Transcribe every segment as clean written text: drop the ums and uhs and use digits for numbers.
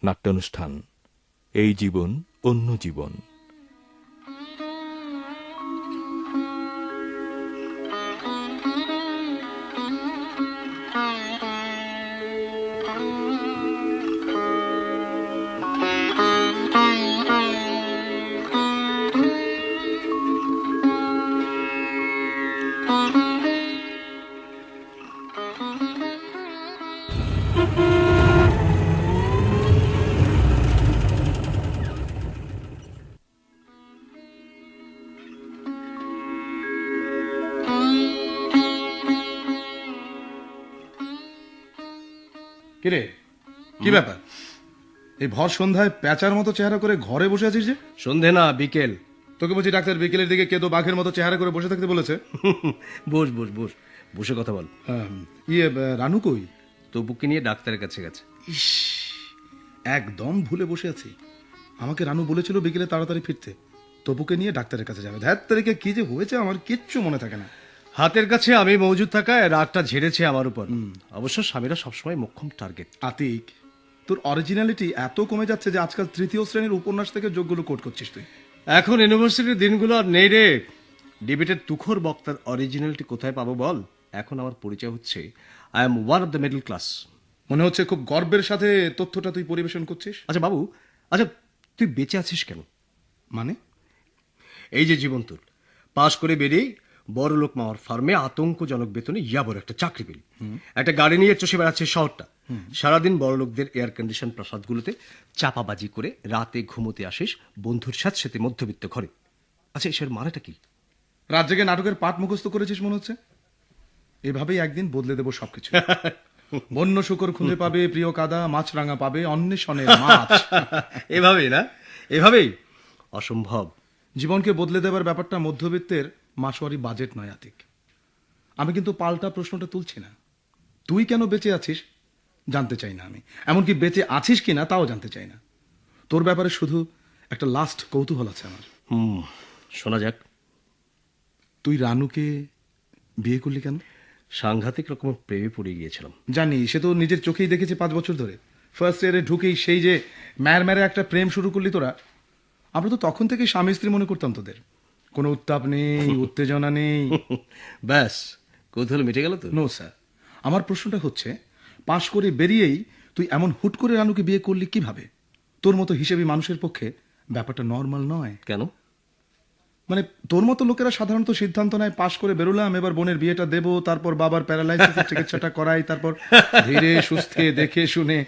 নাট্যানুষ্ঠান এই জীবন অন্য জীবন। কিরে, কি ব্যাপার? এই ভর সন্ধ্যায় প্যাঁচার মতো চেহারা করে ঘরে বসে আছিস যে? সন্ধে না, বিকেল। তোকে বলছি ডাক্তার বিকেলের দিকে কেদো বাঘের মতো চেহারা করে বসে থাকতে বলেছে। বস বস বস, বসে কথা বল। রানু কই? তবুকে নিয়ে ডাক্তারের কাছে গেছে। ইস, একদম ভুলে বসে আছি। আমাকে রানু বলেছিল বিকেলে তাড়াতাড়ি ফিরতে, তবুকে নিয়ে ডাক্তারের কাছে যাবে। ধ্যাত তারিখে কি যে হয়েছে আমার কিচ্ছু মনে থাকে না। হাতের কাছে আমি মজুদ থাকায় রাগটা ঝেড়েছে আমার উপর। অবশ্য স্বামীরা সবসময় মোক্ষম টার্গেট। আতিক, তোর অরিজিনালিটি এত কমে যাচ্ছে যে আজকাল তৃতীয় শ্রেণীর উপন্যাস থেকে যোগগুলো কোট করছিস তুই। এখন ইউনিভার্সিটির দিনগুলো আর নেই রে। ডিবেটের তুখোর বক্তার অরিজিনালিটি কোথায় পাবো বল? এখন আমার পরিচয় হচ্ছে I am one of the middle class. মনে হচ্ছে খুব গর্বের সাথে তথ্যটা তুই পরিবেশন করছিস। আচ্ছা বাবু, আচ্ছা তুই বেঁচে আছিস কেন? মানে? এই যে জীবন তোর, পাশ করে বেরিয়েই বড় লোক মামার ফার্মে আতঙ্কজনক বেতনে ইয়াবর একটা চাকরি পেলি, একটা গাড়ি নিয়ে চষে বেড়াচ্ছে শহরটা, সারাদিন বড় লোকদের এয়ার কন্ডিশন প্রাসাদগুলোতে চাপাবাজি করে রাতে ঘুমোতে আসিস বন্ধুর সাথে সাথে মধ্যবিত্ত ঘরে। আচ্ছা এসবের মানেটা কি? রাত জেগে নাটকের পাঠ মুখস্থ করেছিস মনে হচ্ছে। এভাবেই একদিন বদলে দেবো সবকিছু। বন্য শুকর খুঁজে পাবে প্রিয় কাদা, মাছরাঙা পাবে অন্বেষণের মাছ। এভাবেই না? এভাবেই? অসম্ভব। জীবনকে বদলে দেবার ব্যাপারটা মধ্যবিত্তের মাসোয়ারি বাজেট নয় আতিক। আমি কিন্তু পাল্টা প্রশ্নটা তুলছি না। তুই কেন বেঁচে আছিস জানতে চাই না আমি, এমনকি বেঁচে আছিস কিনা তাও জানতে চাই না। তোর ব্যাপারে শুধু একটা লাস্ট কৌতূহল আছে আমার। শোনা যাক। তুই রানুকে বিয়ে করলি কেন? সাংঘাতিক রকমের প্রেমে পড়ে গিয়েছিলাম। জানি, সে তো নিজের চোখেই দেখেছে 5 বছর ধরে। ফার্স্ট ইয়ারে ঢুকেই সেই যে ম্যারে একটা প্রেম শুরু করলি তোরা। আমরা তো তখন থেকে স্বামী স্ত্রী মনে করতাম তোদের। কোনো উত্তাপ নেই, উত্তেজনা নেই। ব্যাস, কৌতূহল মিটে গেল তো? নো স্যার, আমার প্রশ্নটা হচ্ছে পাশ করে বেরিয়েই তুই এমন হুট করে রানুকে বিয়ে করলি কিভাবে? তোর মতো হিসেবে মানুষের পক্ষে ব্যাপারটা নর্মাল নয়। কেন? মানে তোর মতো লোকেরা সাধারণত সিদ্ধান্ত নেয় পাশ করে বেরোলাম, এবার বোনের বিয়েটা দেবো, তারপর বাবার প্যারালাইসিসের চিকিৎসাটা করাই, তারপর ধীরে সুস্থে দেখে শুনে।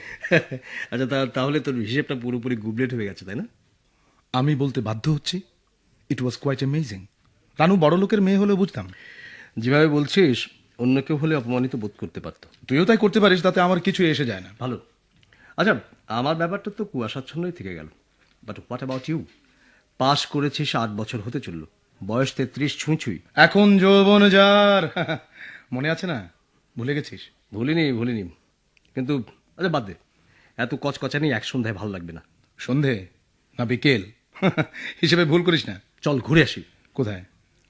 আচ্ছা তাহলে তোর হিসেবটা পুরোপুরি গুবলেট হয়ে গেছে, তাই না? আমি বলতে বাধ্য হচ্ছি, ইট ওয়াজ কোয়াইট অ্যামেজিং। রানু বড় লোকের মেয়ে হলে বুঝতাম। যেভাবে বলছিস অন্য কেউ হলে অপমানিত বোধ করতে পারতো। তুইও তাই করতে পারিস, তাতে আমার কিছু এসে যায় না। ভালো। আচ্ছা আমার ব্যাপারটা তো কুয়াশাচ্ছন্নই থেকে গেল, বাট হোয়াট অ্যাবাউট ইউ? পাশ করেছিস 8 বছর হতে চললো, বয়স 33 ছুঁই ছুঁই। এখন যৌবন যার, মনে আছে না? ভুলে গেছিস? ভুলিনি কিন্তু আচ্ছা বাদ দে, এত কচকচানি এক সন্ধ্যায় ভালো লাগবে না। সন্ধে না বিকেল হিসেবে ভুল করিস না। চল ঘুরে আসি। কোথায়?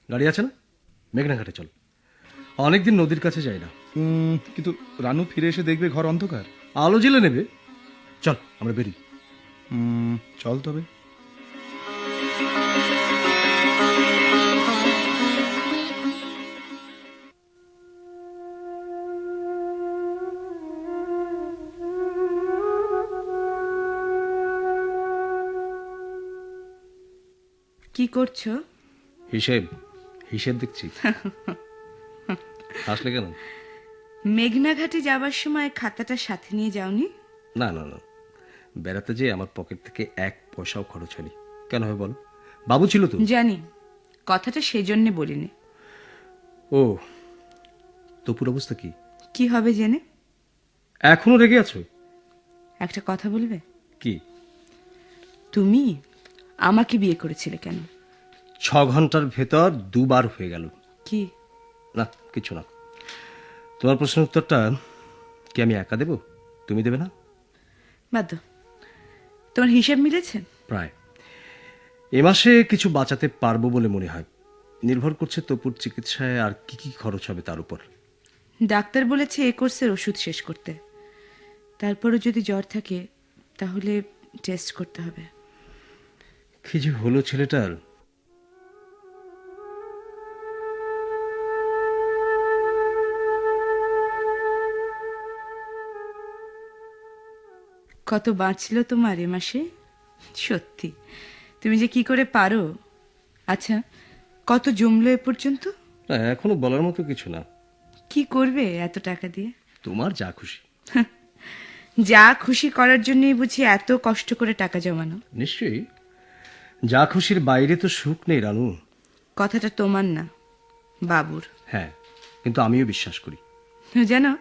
গাড়ি আছে না? মেঘনাঘাটে চল। অনেকদিন নদীর কাছে যাই না। কিন্তু রানু ফিরে এসে দেখবে ঘর অন্ধকার। আলো জ্বেলে নেবে। চল আমরা বেরি। চল তবে। কি করছো? হিসেব দেখছি। আসলে কেন? মেঘনাঘাটে যাবার সময় খাতাটা সাথে নিয়ে যাওনি? না, বেড়াতে যেয়ে আমার পকেট থেকে 1 পয়সাও খরচ হয়নি। কেন হবে বল? বাবু ছিল তো। জানি, কথাটা সেজন্য বলিনি। ও, তপুর অবস্থা কি? কি হবে জেনে? এখনো রেগে আছো? একটা কথা বলবে? কি? তুমি আমাকে বিয়ে করেছিলে কেন? 6 ঘন্টার ভেতর 2 বার হয়ে গেল। কি? না কিছু না। তোমার প্রশ্নের উত্তরটা কি আমি একা দেব? তুমি দেবে না? বাদ। তোমার হিসাব মিলেছে? প্রায়। এ মাসে কিছু বাঁচাতে পারবো বলে মনে হয়। নির্ভর করছে তপুর চিকিৎসায় আর কি খরচ হবে তার উপর। ডাক্তার বলেছে এই কোর্সের ওষুধ শেষ করতে। তারপরে যদি জ্বর থাকে তাহলে টেস্ট করতে হবে। কি যে হলো ছেলেটার। কত বাঁচলো তোমার এ মাসে? সত্যি তুমি যে কি করে পারো। আচ্ছা, কত জমলো এ পর্যন্ত? না, এখনো বলার মতো কিছু না। কি করবে এত টাকা দিয়ে? তোমার যা খুশি। যা খুশি করার জন্যই বুঝি এত কষ্ট করে টাকা জমানো? নিশ্চয়ই, যা খুশির বাইরে তো সুখ নেই রানু। কথাটা তোমার না, বাবুর। হ্যাঁ, কিন্তু আমিও বিশ্বাস করি। জানো,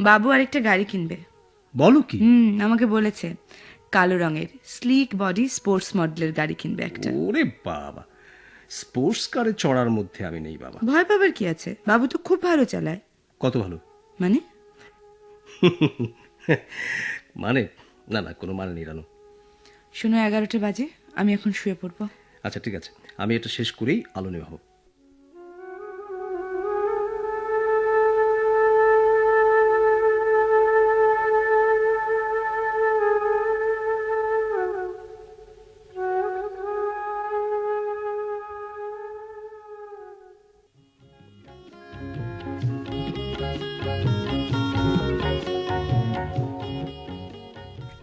বাবু আরেকটা গাড়ি কিনবে। বলো কি? আমাকে বলেছে কালো রঙের স্লিক বডি স্পোর্টস মডেলের গাড়ি কিনবে একটা। ওরে বাবা, স্পোর্টস কারে চড়ার মধ্যে আমি নেই বাবা। ভয় পাবার কি আছে? বাবু তো খুব ভালো চালায়। কত ভালো? মানে? মানে না না, কোনো মানে নেই রানু। শোনো, 11টা বাজে, আমি এখন শুয়ে পড়বো। আচ্ছা ঠিক আছে, আমি এটা শেষ করেই আলো নেওয়া হবো।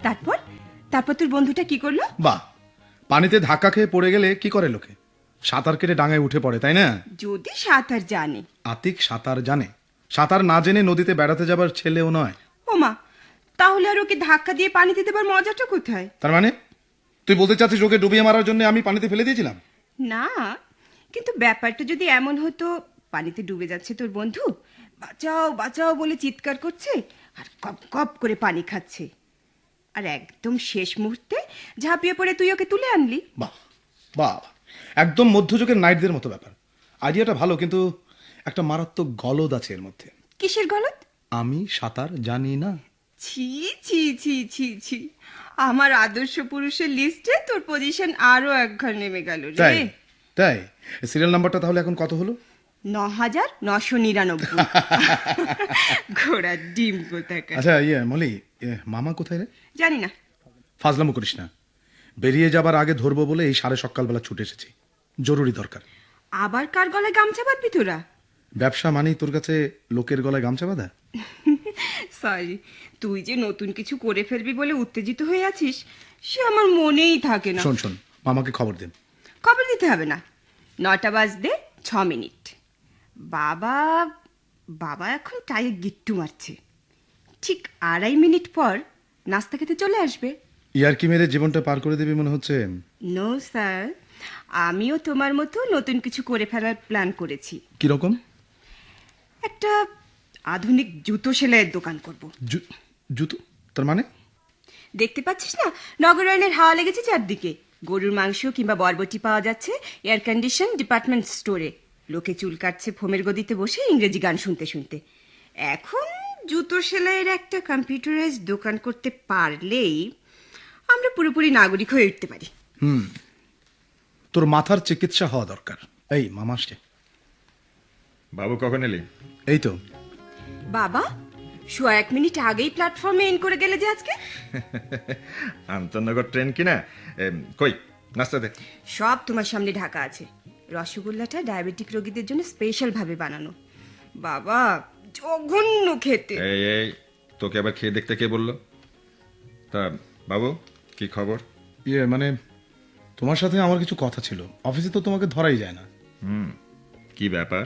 তারপর তারপর তোর বন্ধুটা কি করলো? বাহ, পানিতে ধাক্কা খেয়ে পড়ে গেলে কি করে লোকে? সাঁতার কেটে ডাঙায় উঠে পড়ে, তাই না? যদি সাঁতার জানে। আতিক সাঁতার জানে? সাঁতার না জেনে নদীতে বেড়াতে যাবার ছেলেও নয়। ওমা, তাহলে আর ওকে ধাক্কা দিয়ে পানিতে দেবার মজাটা কোথায়? তার মানে তুই বলতে চাচ্ছিস ওকে ডুবিয়ে মারার জন্য আমি পানিতে ফেলে দিয়েছিলাম? না, কিন্তু ব্যাপারটা যদি এমন হতো, পানিতে ডুবে যাচ্ছে তোর বন্ধু, বাঁচাও বাঁচাও বলে চিৎকার করছে আর কপ কপ করে পানি খাচ্ছে, আর একদম শেষ মুহূর্তে ঝাঁপিয়ে পড়ে তুই ওকে তুলে আনলি। বাহ বাহ, একদম মধ্যযুগের নাইটদের মতো ব্যাপার। আইডিয়াটা ভালো, কিন্তু একটা মারাত্মক গলদ আছে এর মধ্যে। কিসের গলত? আমি সাঁতার জানি না। ছি ছি ছি ছি ছি, আমার আদর্শ পুরুষের লিস্টে তোর পজিশন আরো এক ঘর নেমে গেল তাই রে। তাই সিরিয়াল নাম্বারটা তাহলে এখন কত হলো? 9,999। ঘোড়ার ডিম কোথাকার। আচ্ছা মলি, মামা কোথায় রে? জানি না। ফাজলামো করিস না। বেরিয়ে যাবার আগে ধরবো বলে এই সাড়ে সকালবেলা ছুটে এসেছি, জরুরি দরকার। আবার কার গলায় গামছা বাঁধবি তোরা? ব্যবসা মানেই তোর কাছে লোকের গলায় গামছা বাঁধা? সরি, তুই যে নতুন কিছু করে ফেলবি বলে উত্তেজিত হয়ে আছিস, সে আমার মনেই থাকে না। শোন শোন, মামাকে খবর দেন। খবর দিতে হবে না। 9টা বাজতে 6 মিনিট। বাবা বাবা এখন টাইয়ে গিট্টু মারছে। ঠিক 2.5 মিনিট পর নাস্তা খেতে চলে আসবে। ইয়ারকি মেরে জীবনটা পার করে দেবে মনে হচ্ছে। নো স্যার, আমিও তোমার মতো নতুন কিছু করে ফেলার প্ল্যান করেছি। কিরকম? একটা আধুনিক জুতো সেলাইয়ের দোকান করব। জুতো? তার মানে? দেখতে পাচ্ছিস না, নগরায়নের হাওয়া লেগেছে চারদিকে। গরুর মাংস কিংবা বরবটি পাওয়া যাচ্ছে এয়ার কন্ডিশন ডিপার্টমেন্ট স্টোরে। লোকে চুল কাটছে ফোমের গদিতে বসে ইংরেজি গান শুনতে শুনতে। এখন জুতো সেলাইয়ের একটা কম্পিউটারাইজ দোকান করতে পারলেই আমরা পুরোপুরি নাগরিক হয়ে উঠতে পারি। তোর মাথার চিকিৎসা হওয়া দরকার। এই মামা আসছে। বাবু কখন এলি? এই তো। বাবা, 1 মিনিট আগেই প্ল্যাটফর্মে ইন করে গেলে যে আজকে। আন্তনগর ট্রেন কিনা? কই নাস্তা দে। সব তোমার সামনে ঢাকা আছে। রসগোল্লাটা ডায়াবেটিক রোগীদের জন্য স্পেশাল ভাবে বানানো। বাবা, জঘন্য খেতে। এই এই, তোকে আবার খেয়ে দেখতে কে বললো? তা বাবু, কি খবর? মানে তোমার সাথে আমার কিছু কথা ছিল। অফিসে তো তোমাকে ধরাই যায় না। কি ব্যাপার?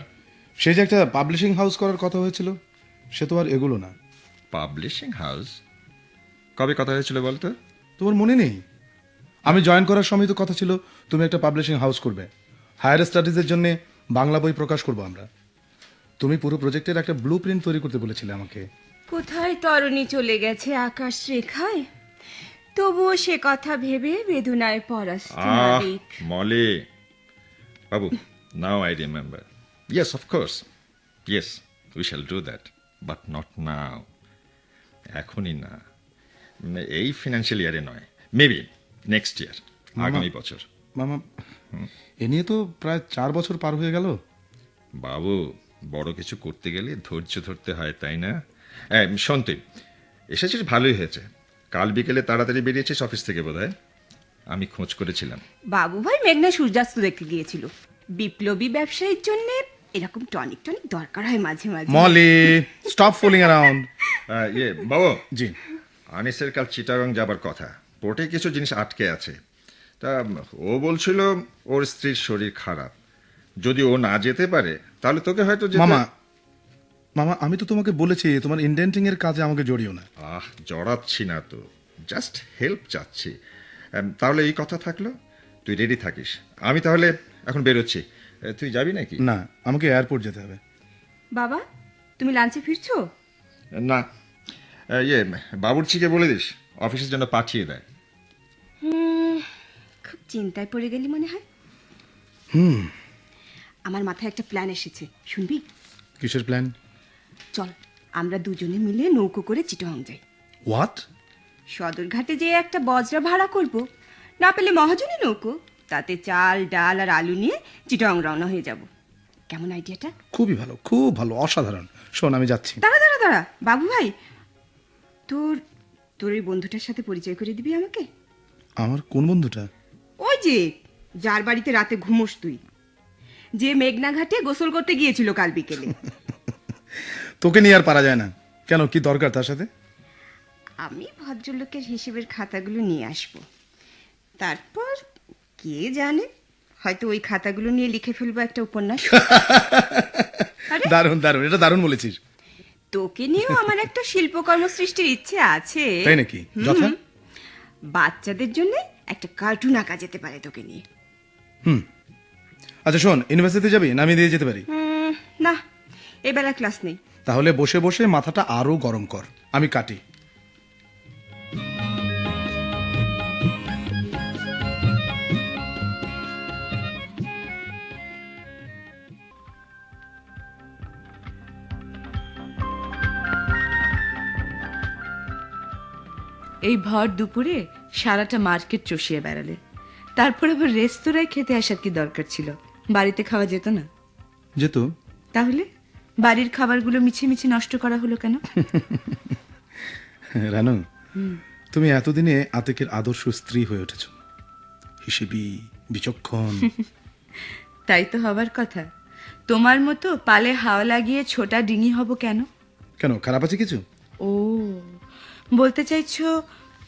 সে যে একটা পাবলিশিং হাউস করার কথা হয়েছিল, সে তো আর এগুলো না। Publishing house? কবে কথা হয়েছিল বলতো? তোমার মনে নেই? আমি জয়েন করার সময় তো কথা ছিল তুমি একটা পাবলিশিং হাউস করবে। হায়ার স্টাডিজের জন্য বাংলা বই প্রকাশ করবো আমরা। তুমি পুরো প্রজেক্টের একটা ব্লু প্রিন্ট তৈরি করতে বলেছিলে আমাকে। কোথায় তরণী চলে গেছে আকাশ রেখায়, তবুও সে কথা ভেবে বেদনায় পরাস্ত নাবিক। মলি বাবু, now I remember. Yes, of course, yes, we shall do that, but not now. এখনই না, এই ফিনান্সিয়াল ইয়ারে নয়, মেবি নেক্সট ইয়ার, আগামী বছর। মামা, এ নিয়ে তো প্রায় 4 বছর পার হয়ে গেল। বাবু, বড় কিছু করতে গেলে ধৈর্য ধরতে হয়, তাই না? শোন, তুই এসেছিস ভালোই হয়েছে। কাল বিকেলে তাড়াতাড়ি বেরিয়েছিস অফিস থেকে বোধহয়। আমি খোঁজ করেছিলাম। বাবু ভাই মেঘনা সূর্যাস্ত দেখতে গিয়েছিল। বিপ্লবী ব্যবসায়ীর জন্য এরকম টনিক টনিক দরকার হয় মাঝে মাঝে। Molly, stop fooling around. বাবু, জি। আনিসের কাল চিটাগং যাবার কথা, পোর্টে কিছু জিনিস আটকে আছে। তা ও বলছিল ওর স্ত্রীর শরীর খারাপ, যদি ও না যেতে পারে তাহলে তোকে হয়তো মামা, মামা আমি তো তোমাকে বলেছি তোমার ইন্ডেন্টিং এর কাজে আমাকে জড়িও না। জড়াচ্ছি না তো, জাস্ট হেল্প চাচ্ছি। তাহলে এই কথা থাকলো, তুই রেডি থাকিস। আমি তাহলে এখন বেরোচ্ছি। তুই যাবি নাকি? না, আমাকে এয়ারপোর্ট যেতে হবে। বাবা, তুমি লাঞ্চে ফিরছো? না, বাবুর্চিকে বলে দিস অফিসের জন্য পাঠিয়ে দেয়। খুব চিন্তায় পড়ে গেলি মনে হয়। আমার মাথায় একটা প্ল্যান এসেছে, শুনবি? কিসের প্ল্যান? চল আমরা দুজনে মিলে নৌকো করে চিটাগং যাই। হোয়াট? সদরঘাটে যেয়ে একটা বজরা ভাড়া করব, না পেলে মহাজনী নৌকো, তাতে চাল ডাল আর আলু নিয়ে চিটাগং রওনা হয়ে যাব। কেমন আইডিয়াটা? খুবই ভালো, খুব ভালো, অসাধারণ। শোন, আমি যাচ্ছি। দাঁড়া দাঁড়া দাঁড়া, বাবু ভাই, তোর তোর ওই বন্ধুটার সাথে পরিচয় করে দিবি আমাকে? আমার কোন বন্ধুটা? ওই যে যার বাড়িতে রাতে ঘুমোস তুই, যে মেঘনা ঘাটে গোসল করতে গিয়েছিল কাল বিকেলে। তোকে নিয়ে আর পারা যায় না। কেন, কি দরকার তার সাথে? আমি ভদ্রলোকের হিসেবের খাতাগুলো নিয়ে আসব, তারপর কে জানে হয়তো ওই খাতাগুলো নিয়ে লিখে ফেলবো একটা উপন্যাস। আরে, দারুণ দারুণ, এটা দারুণ বলেছিস। তোকে নিয়েও আমার একটা শিল্পকর্ম সৃষ্টির ইচ্ছে আছে। তাই নাকি? যথা? বাচ্চাদের জন্য একটা কার্টুন আঁকা যেতে পারে তোকে নিয়ে। আচ্ছা শোন, ইউনিভার্সিটিতে যাবি? না আমি দিয়ে যেতে পারি? না, এবেলা ক্লাস নেই। তাহলে বসে বসে মাথাটা আরো গরম কর, আমি কাটি। এই ভর দুপুরে সারাটা মার্কেট চষিয়ে বেড়ালে, তারপর আবার রেস্তোরাঁয় খেতে আসার কি দরকার ছিল? বাড়িতে খাওয়া যেত না? যেত। তাহলে বাড়ির খাবারগুলো মিছে মিছে নষ্ট করা হলো কেন? রানু, তুমি এতদিনে আতিকের আদর্শ স্ত্রী হয়ে উঠেছ, হিসেবি, বিচক্ষণ। তাই তো হবার কথা। তোমার মতো পালে হাওয়া লাগিয়ে ছোটা ডিঙি হব কেন? কেন, খারাপ আছে কিছু? ও, বলতে চাইছো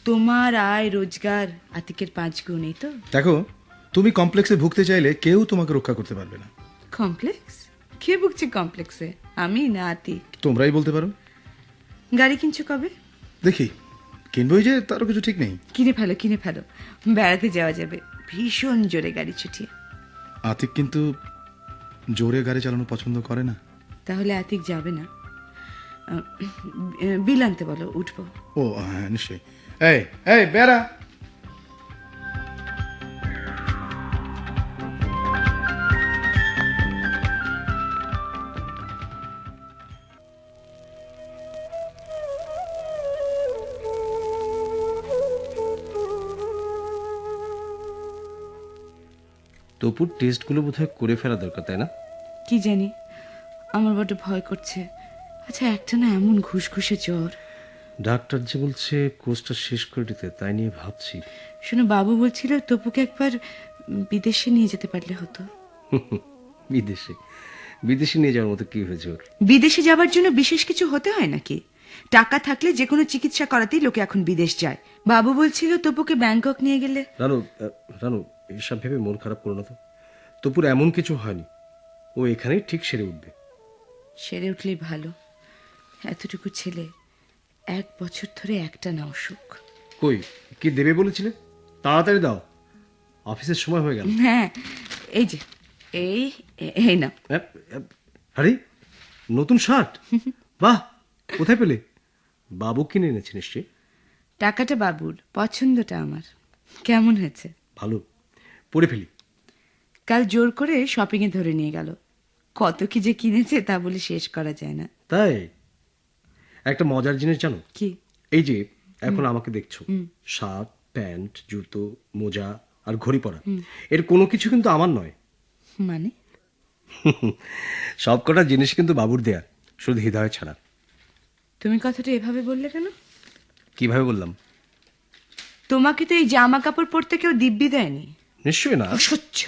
তোমার আয় রোজগার আতিকের 5 গুণ, এই তো? দেখো, তুমি কমপ্লেক্সে ভুগতে চাইলে কেউ তোমাকে রক্ষা করতে পারবে না। কমপ্লেক্স? কে ভুগছে কমপ্লেক্সে, আমি না আতিক? তোমরাই বলতে পারো। গাড়ি কিনছো কবে? দেখি, কিনবই যে তারও কিছু ঠিক নেই। কিনে ফেলো, কিনে ফেলো, বেড়াতে যাওয়া যাবে ভীষণ জোরে গাড়ি ছুটিয়ে। আতিক কিন্তু জোরে গাড়ি চালানো পছন্দ করে না। তাহলে আতিক যাবে না? বিল আনতে বলো, উঠবো। ও হ্যাঁ, নিশ্চয়ই। এই এই বেড়া। তপুর টেস্টগুলো বোধহয় করে ফেলা দরকার, তাই না? কি জানি, আমার বড্ড ভয় করছে। আচ্ছা, একটা না এমন ঘুষঘুষে জ্বর। ডাক্তার যে বলছে কোর্সটা শেষ করে দিতে, তাই নিয়ে ভাবছি। শোনো, বাবু বলছিল তপুকে একবার বিদেশে নিয়ে যেতে পারলে হতো। বিদেশে? বিদেশে নিয়ে যাওয়ার মতো কি হয়েছে ওর? বিদেশে যাবার জন্য বিশেষ কিছু হতে হয় নাকি? টাকা থাকলে যে কোনো চিকিৎসা করাতেই লোকে এখন বিদেশ যায়। বাবু বলছিল তপুকে ব্যাংকক নিয়ে গেলে। রানু, রানু, এসব ভেবে মন খারাপ করো না তো। তপুর এমন কিছু হয়নি, ও এখানেই ঠিক সেরে উঠবে। সেরে উঠলেই ভালো। এতটুকু ছেলে, 1 বছর ধরে একটা না অসুখ। কই, কি দেবে বলেছিলে? তাড়াতাড়ি দাও, অফিসের সময় হয়ে গেল। হ্যাঁ, এই যে, এই এই না। আরে, নতুন শার্ট! বাহ, কোথায় পেলে? বাবু কিনে এনেছে নিশ্চয়ই। টাকাটা বাবুর, পছন্দটা আমার। কেমন হয়েছে? ভালো, পরে ফেলি। কাল জোর করে শপিং এ ধরে নিয়ে গেল। কত কি যে কিনেছে তা বলে শেষ করা যায় না। তাই? একটা মজার জিনিস জানো? কি? এই যে এখন আমাকে দেখছো, শার্ট, প্যান্ট, জুতো, মোজা আর ঘড়ি পরা, এর কোনো কিছু কিন্তু আমার নয়। মানে? সব কটা জিনিস কিন্তু বাবুর দেয়া, শুধু হৃদয় ছাড়া। তুমি কথাটা এভাবে বললে কেন? কিভাবে বললাম? তোমাকে তো এই জামা কাপড় পরতে কেউ দিব্যি দেয়নি। নিশ্চয়ই না। অসহ্য,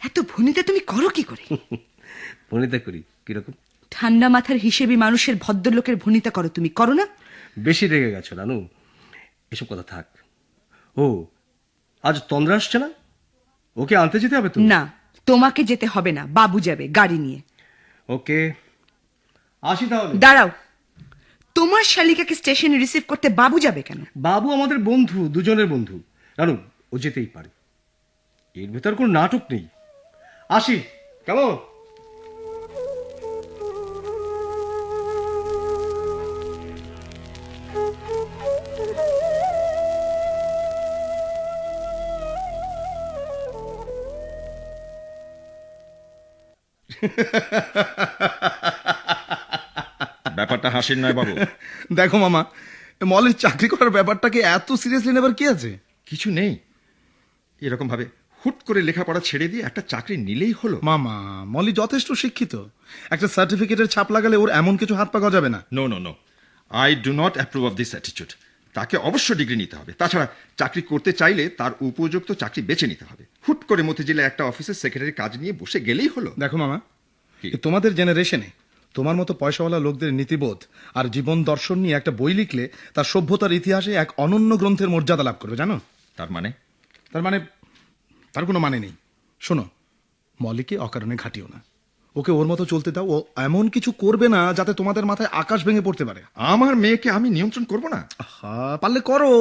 এত ভনিতা তুমি করো কি করে? ভনিতা করি কিরকম? ঠান্ডা মাথার হিসেবে মানুষের ভদ্রলোকের ভনিতা করো, তুমি করো না? বেশি রেগে গেছো রানু, এসব কথা থাক। ও আজ তন্দ্রা আসছে না? ওকে আনতে যেতে হবে তো? না, তোমাকে যেতে হবে না, বাবু যাবে গাড়ি নিয়ে। ওকে, আসি তাহলে। দাঁড়াও, তোমার শালিকাকে স্টেশনে রিসিভ করতে বাবু যাবে কেন? বাবু আমাদের বন্ধু, দুজনের বন্ধু। রানু, ও যেতেই পারে, এর ভেতর কোনো নাটক নেই। আসি, কেমন? ব্যাপারটা হাসির নয় বাবু। দেখো মামা, মলের চাকরি করার ব্যাপারটাকে এত সিরিয়াসলি নেবার কি আছে? কিছু নেই, এরকম ভাবে হুট করে লেখাপড়া ছেড়ে দিয়ে একটা চাকরি নিলেই হলো। মামা, মলি যথেষ্ট শিক্ষিত, একটা সার্টিফিকেটের ছাপ লাগালে ওর এমন কিছু হাত পা গজাবে না। No no no, I do not approve of this attitude. তাকে অবশ্য ডিগ্রি নিতে হবে, তাছাড়া চাকরি করতে চাইলে তার উপযুক্ত চাকরি বেছে নিতে হবে। হুট করে মতিঝিলে একটা অফিসের সেক্রেটারি কাজ নিয়ে বসে গেলেই হলো। দেখো মামা, কি? এ তোমাদের জেনারেশনে তোমার মতো পয়সাওয়ালা লোকদের নীতিবোধ আর জীবন দর্শন নিয়ে একটা বই লিখলে তার সভ্যতার ইতিহাসে এক অনন্য গ্রন্থের মর্যাদা লাভ করবে, জানো? তার মানে? তার কোনো মানে নেই। শোনো, মলিকে অকারণে ঘাটিও না, ওকে ওর মতো চলতে দাও। ও এমন কিছু করবে না যাতে তোমাদের মাথায় আকাশ ভেঙে পড়তে পারে। আমার মেয়েকে আমি নিয়ন্ত্রণ করব না? পারলে করো,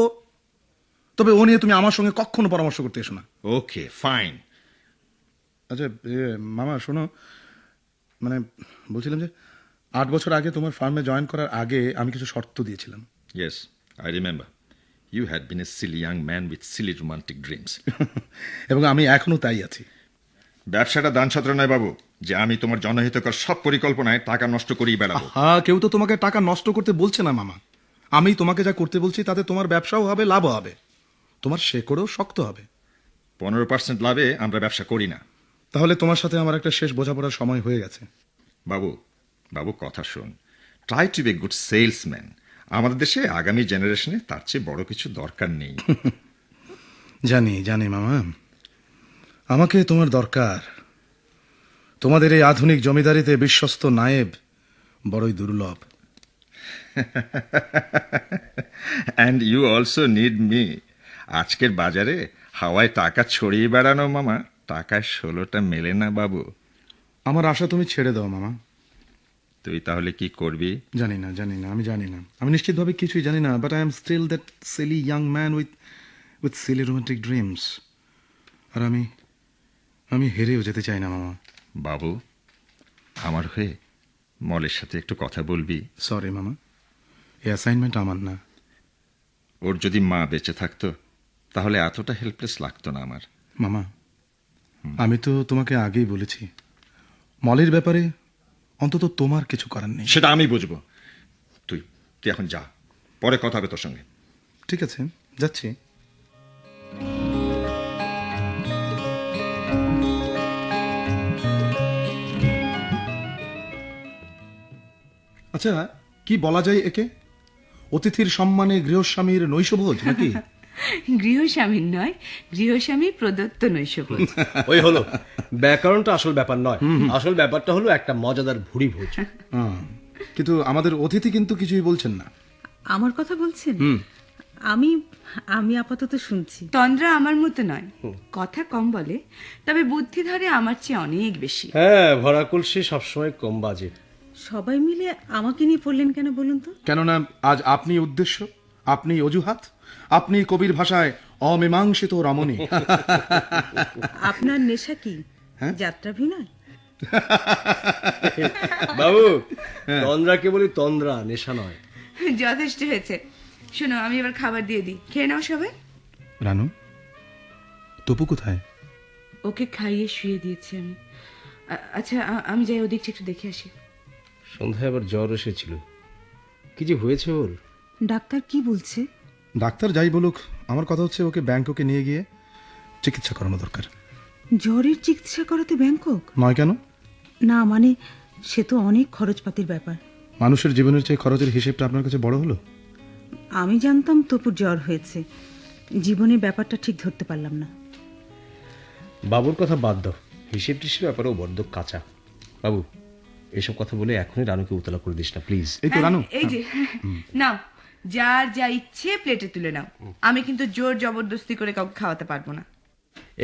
তবে ও নিয়ে তুমি আমার সঙ্গে কখনো পরামর্শ করতে এসো না। Okay fine. আচ্ছা মামা শোনো, মানে বলছিলাম যে 8 বছর আগে তোমার ফার্মে জয়েন করার আগে আমি কিছু শর্ত দিয়েছিলাম। Yes, I remember. You had been a silly young man with silly romantic dreams. এবং আমি এখনো তাই আছি। ব্যবসাটা দান ছত্র নয় বাবু, যে আমি তোমার জনহিতকর সব পরিকল্পনায় টাকা নষ্ট করেই বেড়াবো। হ্যাঁ, কেউ তো তোমাকে টাকা নষ্ট করতে বলছে না মামা। আমি তোমাকে যা করতে বলছি তাতে তোমার ব্যবসাও হবে, লাভও হবে, তোমার শেকড়ও শক্ত হবে। 15% লাভে আমরা ব্যবসা করি না। তাহলে তোমার সাথে আমার একটা শেষ বোঝাপড়ার সময় হয়ে গেছে। বাবু, বাবু কথা শোন, try to be good salesman. আমাদের দেশে আগামী জেনারেশনে তার চেয়ে বড় কিছু দরকার নেই। জানি জানি মামা, আমাকে তোমার দরকার। তোমাদের এই আধুনিক জমিদারিতে বিশ্বস্ত নায়েব বড়ই দুর্লভ। And you also need me. আজকের বাজারে হাওয়ায় টাকা ছড়িয়ে বেড়ানো মামা, টাকায় 16টা মেলে না বাবু। আমার আশা তুমি ছেড়ে দাও মামা। তুই তাহলে কি করবি? জানি না, আমি জানি না, আমি নিশ্চিতভাবে কিছুই জানি না, but I am still that silly young man with silly romantic dreams. আর আমি হেরেও যেতে চাই না মামা। বাবু, আমার হয়ে মলের সাথে একটু কথা বলবি? সরি মামা, এই অ্যাসাইনমেন্ট আমার না। ওর যদি মা বেঁচে থাকতো তাহলে এতটা হেল্পলেস লাগতো না আমার। মামা, আমি তো তোমাকে আগেই বলেছি, মলের ব্যাপারে অন্তত তোমার কিছু করার নেই। সেটা আমি বুঝবো। তুই এখন যা, পরে কথা হবে তোর সঙ্গে। ঠিক আছে, যাচ্ছি। আচ্ছা, কি বলা যায় একে? অতিথির সম্মানে গৃহস্বামীর নৈশভোজ নাকি? গৃহস্বামীর নয়, গৃহস্বামী প্রদত্ত নৈশভোজ। ওই হলো, ব্যাকরণটা আসল ব্যাপার নয়, আসল ব্যাপারটা হলো একটা মজাদার ভুড়ি ভোজ। কিন্তু আমাদের অতিথি কিন্তু কিছুই বলছেন না। আমার কথা বলছেন? আমি আমি আপাতত শুনছি। তন্দ্রা আমার মতো নয়, কথা কম বলে, তবে বুদ্ধি ধরে আমার চেয়ে অনেক বেশি। হ্যাঁ, ভরা কলসি সবসময় কম বাজে। সবাই মিলে আমাকে নিয়ে পড়লেন কেন বলুন তো? কেননা আজ আপনি উদ্দেশ্য, আপনি অজুহাত, আপনি কবির ভাষায় অমীমাংসিত রমণী। আপনার নেশা কি? যাত্রাভিনয়? বাবু, তন্দ্রাকে বলি তন্দ্রা, নেশা নয়। যথেষ্ট হয়েছে, শোনো আমি এবার খাবার দিয়ে দিই, খেয়ে নাও সবাই। রানু, তপু কোথায়? ওকে খাইয়ে শুয়ে দিয়েছি আমি। আচ্ছা আমি যাই ওদিকটা একটু দেখে আসি। সন্ধ্যায় আবার জ্বর এসেছিল, কি যে হয়েছে ওর। ডাক্তার কি বলছে? ডাক্তার যাই বলুক, আমার কথা হচ্ছে ওকে ব্যাংককে নিয়ে গিয়ে চিকিৎসা করানো দরকার। জ্বরের চিকিৎসা করাতে ব্যাংকক? নয় কেন? না মানে, সে তো অনেক খরচপাতির ব্যাপার। মানুষের জীবনের চেয়ে খরচের হিসেবটা আপনার কাছে বড় হলো? আমি জানতাম তপুর জ্বর হয়েছে, জীবনের ব্যাপারটা ঠিক ধরতে পারলাম না। বাবুর কথা বাদ দাও, হিসেব টিসের ব্যাপারেও বড্ড কাঁচা। বাবু, এসব কথা বলে এখনই রানুকে উতলা করে দিস না প্লিজ। এই তো রানু, এই যে নাও, যার যা ইচ্ছে প্লেটে তুলে নাও। আমি কিন্তু জোর জবরদস্তি করে কাউকে খাওয়াতে পারবো না।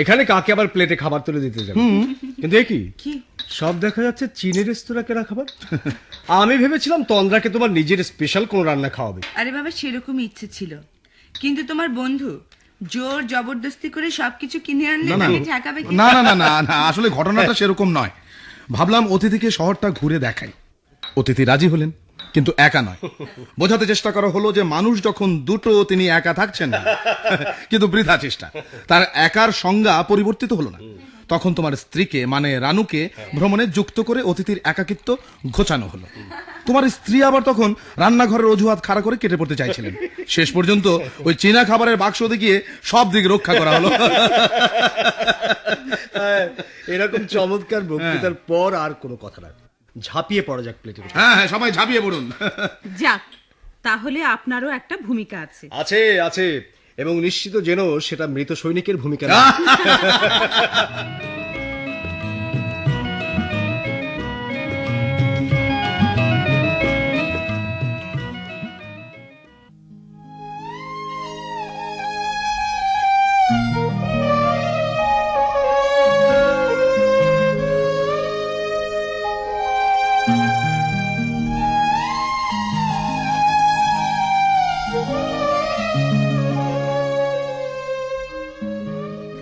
এখানে কাকে আবার প্লেটে খাবার তুলে দিতে যাবে? কিন্তু এ কি কি সব দেখা যাচ্ছে চীনের রেস্তোরাঁ কেনা খাবার। আমি ভেবেছিলাম তন্দ্রাকে তোমার নিজের স্পেশাল কোন রান্না খাওয়াবে। আরে বাবা, সেরকমই ইচ্ছে ছিল, কিন্তু তোমার বন্ধু জোর জবরদস্তি করে সবকিছু কিনে আনলে না, না। তুমি ঠেকাবে কি? না না না না না, আসলে ঘটনাটা সেরকম নয়। ভাবলাম অতিথিকে শহরটা ঘুরে দেখাই। অতিথি রাজি হলেন, কিন্তু একা নয়। বোঝাতে চেষ্টা করা হলো যে মানুষ যখন দুটো, তিনি একা থাকছেন না। কিন্তু বৃথা চেষ্টা, তার একার সংজ্ঞা পরিবর্তিত হলো না। তখন তোমার স্ত্রীকে মানে রানুকে ভ্রমণে যুক্ত করে অতিথির একাকিত্ব ঘোচানো হলো। তোমার স্ত্রী আবার তখন রান্নাঘরের অজুহাত খাড়া করে কেটে পড়তে চাইছিলেন। শেষ পর্যন্ত ওই চীনা খাবারের বাক্স দেখিয়ে সব দিক রক্ষা করা হলো। এরকম চমৎকার বক্তৃতার পর আর কোনো কথা না, ঝাঁপিয়ে পড়া যাক প্লেটের উপর। হ্যাঁ হ্যাঁ, সবাই ঝাঁপিয়ে পড়ুন। যাক, তাহলে আপনারও একটা ভূমিকা আছে। আছে আছে, এবং নিশ্চিত যেন সেটা মৃত সৈনিকের ভূমিকা না।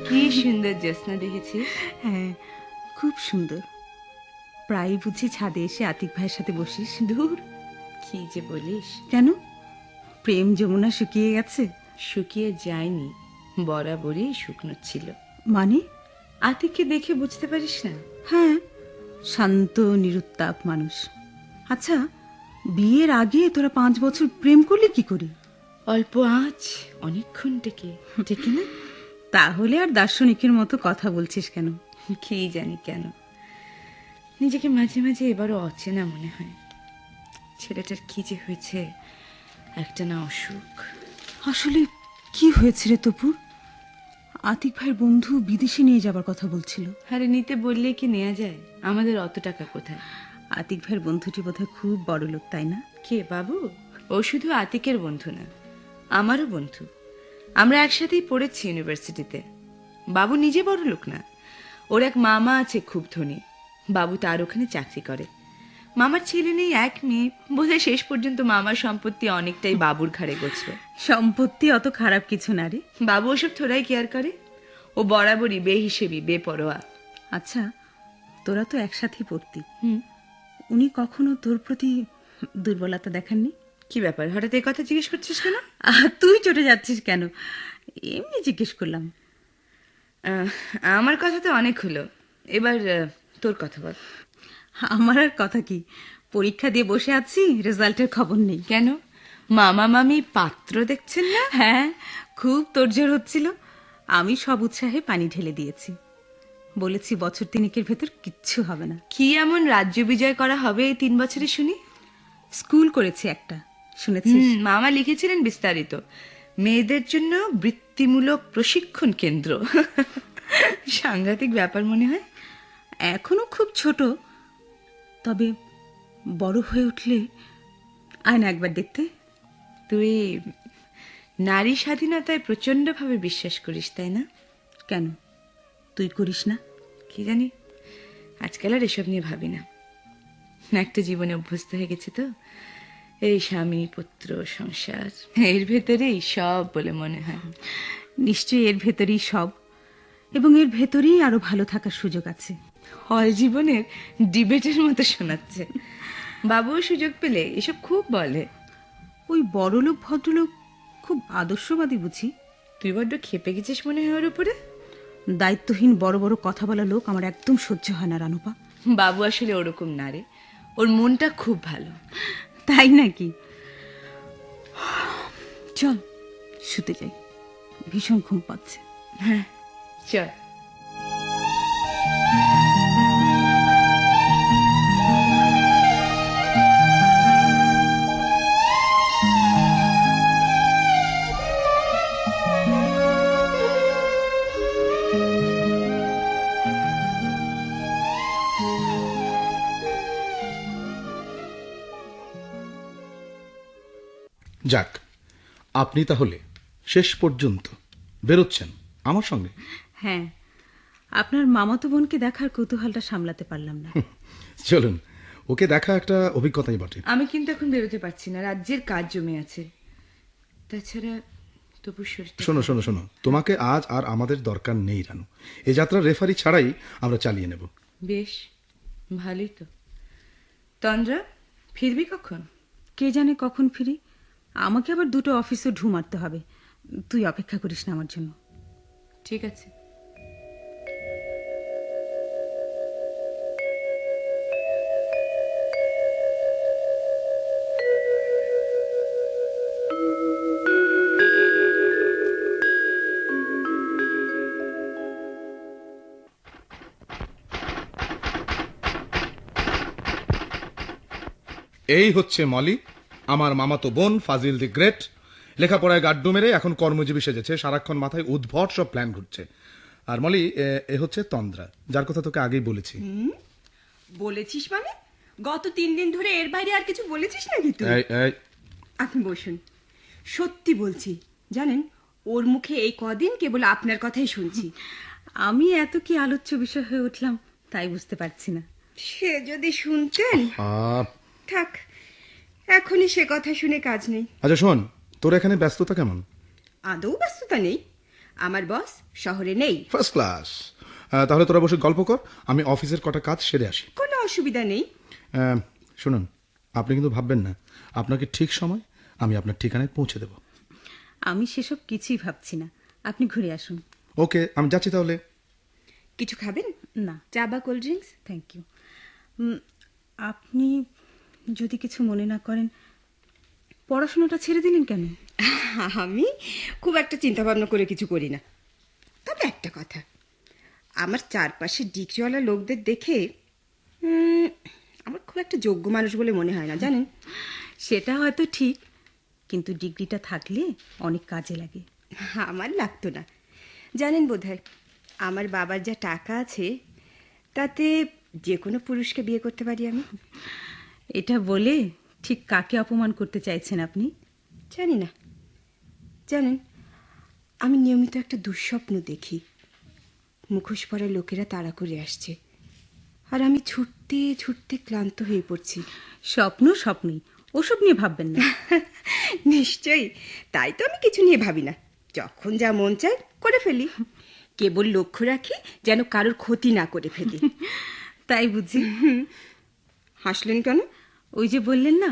কি সুন্দর জ্যোৎস্না দেখেছি। হ্যাঁ, খুব সুন্দর। প্রায় বুঝি ছাদে এসে আতিক ভাইয়ের সাথে বসিস? দূর, কি যে বলিস। কেন, প্রেম যমুনা শুকিয়ে গেছে? শুকিয়ে যায়নি, বরাবরই শুকনো ছিল। মানে? আতিককে দেখে বুঝতে পারিস না? হ্যাঁ, শান্ত নিরুত্তাপ মানুষ। আচ্ছা, বিয়ের আগে তোরা 5 বছর প্রেম করলি কি করে? অল্প আঁচ, অনেকক্ষণ টেকে, ঠিক না? তাহলে আর দার্শনিকের মতো কথা বলছিস কেন? কি জানি কেন নিজেকে মাঝে মাঝে এবারও অচেনা মনে হয়। ছেলেটার কি যে হয়েছে, একটা না অসুখ। আসলে কি হয়েছে রে তপুর? আতিক ভাইয়ের বন্ধু বিদেশে নিয়ে যাবার কথা বলছিল। আরে নিতে বললে কি নেওয়া যায়? আমাদের অত টাকা কোথায়? আতিক ভাইয়ের বন্ধুটি বোধহয় খুব বড় লোক, তাই না? কে বাবু? ও শুধু আতিকের বন্ধু না, আমারও বন্ধু। আমরা একসাথেই পড়েছি ইউনিভার্সিটিতে। বাবু নিজে বড় লোক না, ওর এক মামা আছে খুব ধনী। বাবু তার ওখানে চাকরি করে। মামার ছেলে নেই, এক মেয়ে। বোধহয় শেষ পর্যন্ত মামার সম্পত্তি অনেকটাই বাবুর ঘাড়ে গছবে। সম্পত্তি অত খারাপ কিছু না রে। বাবু ওসব থোড়াই কেয়ার করে। ও বরাবরই বেহিসেবি, বেপরোয়া। আচ্ছা, তোরা তো একসাথেই পড়তি, উনি কখনো তোর প্রতি দুর্বলতা দেখাননি? কি ব্যাপার, হঠাৎ এই কথা জিজ্ঞেস করছিস কেন? তুই চটে যাচ্ছিস কেন? এমনি জিজ্ঞেস করলাম। আমার কথা তো অনেক হলো, এবার তোর কথা বল। আমার আর কথা কি, পরীক্ষা দিয়ে বসে আছি, রেজাল্টের খবর নেই। কেন, মামা মামি পাত্র দেখছেন না? হ্যাঁ, খুব তোড়জোড় হচ্ছিল। আমি সব উৎসাহে পানি ঢেলে দিয়েছি। বলেছি বছর 3 ভেতর কিচ্ছু হবে না। কি এমন রাজ্য বিজয় করা হবে এই 3 বছরে শুনি? স্কুল করেছি একটা, শুনেছিস? মামা লিখেছিলেন বিস্তারিত, মেয়েদের জন্য বৃত্তিমূলক প্রশিক্ষণ কেন্দ্র। সাংঘাতিক ব্যাপার মনে হয়। এখনো খুব ছোট, তবে বড় হয়ে উঠলে আয় না একবার দেখতে। তুই নারী স্বাধীনতায় প্রচন্ডভাবে বিশ্বাস করিস, তাই না? কেন, তুই করিস না? কি জানি, আজকাল আর এসব নিয়ে ভাবি না। একটা জীবনে অভ্যস্ত হয়ে গেছি তো, এই স্বামী পুত্র সংসার, এর ভেতরেই সব বলে মনে হয়। নিশ্চয়ই এর ভেতরেই সব, এবং এর ভেতরেই আরো ভালো থাকার সুযোগ আছে। হল জীবনের ডিবেটের মতো শোনাচ্ছে। বাবুও সুযোগ পেলে এসব খুব বলে। ওই বড়লোক ভদ্রলোক খুব আদর্শবাদী বুঝি? তুই বড্ড খেপে গেছিস মনে হয় ওর উপরে। দায়িত্বহীন বড় বড় কথা বলা লোক আমার একদম সহ্য হয় না রানুপা। বাবু আসলে ওরকম না রে, ওর মনটা খুব ভালো। তাই নাকি? চল শুতে যাই, ভীষণ ঘুম পাচ্ছে। হ্যাঁ চল। যাক, আপনি তাহলে শেষ পর্যন্ত বেরোচ্ছেন আমার সঙ্গে? হ্যাঁ, আপনার মামাতো বোনকে দেখার কৌতূহলটা সামলাতে পারলাম না। চলুন, ওকে দেখা একটা অভিজ্ঞতাই বটে। আমি কিন্তু এখন বেরোতে পারছি না, রাজ্যের কাজ জমে আছে। তাছাড়া তবু শরীরটা শোনো শোনো শোনো, তোমাকে আজ আর আমাদের দরকার নেই রানু। এ যাত্রা রেফারি ছাড়াই আমরা চালিয়ে নেব। বেশ, ভালোই তো। তন্দ্রা, ফিরবি কখন? কে জানে কখন ফিরি। আমাকে আবার 2টো অফিসে ঢু মারতে হবে। তুই অপেক্ষা করিস না আমার জন্য। ঠিক আছে। এই হচ্ছে মলি, আমার মামাতো বোন ফাজিল দি গ্রেট। লেখাপড়ায় গাড্ডু মেরে এখন কর্মজীবী সেজেছে, সারাক্ষণ মাথায় উদ্ভট সব প্ল্যান ঘুরছে। আর মলি, এ হচ্ছে তন্দ্রা, যার কথা তোকে আগেই বলেছি। বলেছিস মানে? গত 3 দিন ধরে এর বাইরে আর কিছু বলেছিস নাকি তুই? এই আপনি বসুন। সত্যি বলছি, জানেন, ওর মুখে এই কদিন কেবল আপনার কথাই শুনছি। আমি এত কি আলোচ্য বিষয় হয়ে উঠলাম তাই বুঝতে পারছি না। সে যদি শুনতেন। থাক, এখনই সে কথা শুনে কাজ নেই। আচ্ছা শোন, তোর এখানে ব্যস্ততা কেমন? আদৌ ব্যস্ততা নেই, আমার বস শহরে নেই। First class. তাহলে তোরা বসে গল্প কর, আমি অফিসের কটা কাজ সেরে আসি। কোনো অসুবিধা নেই। শুনুন, আপনি কিন্তু ভাববেন না, আপনাকে ঠিক সময় আমি আপনার ঠিকানায় পৌঁছে দেব। আমি সেসব কিছুই ভাবছি না, আপনি ঘুরে আসুন। ওকে, আমি যাচ্ছি তাহলে। কিছু খাবেন? না, চা বা কোল্ড ড্রিঙ্কস? Thank you. আপনি যদি কিছু মনে না করেন, পড়াশোনাটা ছেড়ে দিলেন কেন? আমি খুব একটা চিন্তা ভাবনা করে কিছু করি না। তবে একটা কথা, আমার চারপাশে ডিগ্রিওয়ালা লোকদের দেখে আমার খুব একটা যোগ্য মানুষ বলে মনে হয় না, জানেন। সেটা হয়তো ঠিক, কিন্তু ডিগ্রিটা থাকলে অনেক কাজে লাগে। আমার লাগতো না, জানেন বোধহয়। আমার বাবার যা টাকা আছে তাতে যে কোনো পুরুষকে বিয়ে করতে পারি আমি। এটা বলে ঠিক কাকে অপমান করতে চাইছেন আপনি? জানি না। জানেন, আমি নিয়মিত একটা দুঃস্বপ্ন দেখি। মুখোশ পরা লোকেরা তাড়া করে আসছে, আর আমি ছুটতে ছুটতে ক্লান্ত হয়ে পড়ছি। স্বপ্ন স্বপ্নই, ওসব নিয়ে ভাববেন না। নিশ্চয়ই, তাই তো আমি কিছু নিয়ে ভাবি না। যখন যা মন চায় করে ফেলি। কেবল লক্ষ্য রাখি যেন কারোর ক্ষতি না করে ফেলি। তাই বুঝি? হাসলেন কেন? ওই যে বললেন না,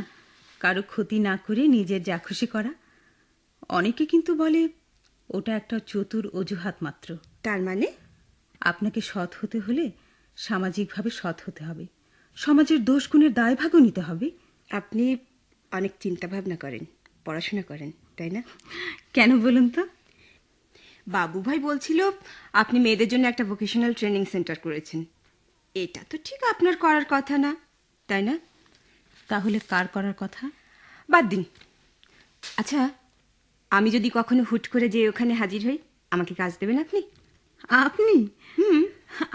কারো ক্ষতি না করে নিজের যা খুশি করা। অনেকে কিন্তু বলে ওটা একটা চতুর অজুহাত মাত্র। তার মানে? আপনাকে সৎ হতে হলে সামাজিকভাবে সৎ হতে হবে, সমাজের দোষ গুণের দায়ভাগও নিতে হবে। আপনি অনেক চিন্তা ভাবনা করেন, পড়াশোনা করেন, তাই না? কেন বলুন তো? বাবু ভাই বলছিল আপনি মেয়েদের জন্য একটা ভোকেশনাল ট্রেনিং সেন্টার করেছেন। এটা তো ঠিক আপনার করার কথা না, তাই না? তাহলে কার করার কথা? বাদ দিন। আচ্ছা, আমি যদি কখনো হুট করে যে ওখানে হাজির হই, আমাকে কাজ দেবেন আপনি? আপনি?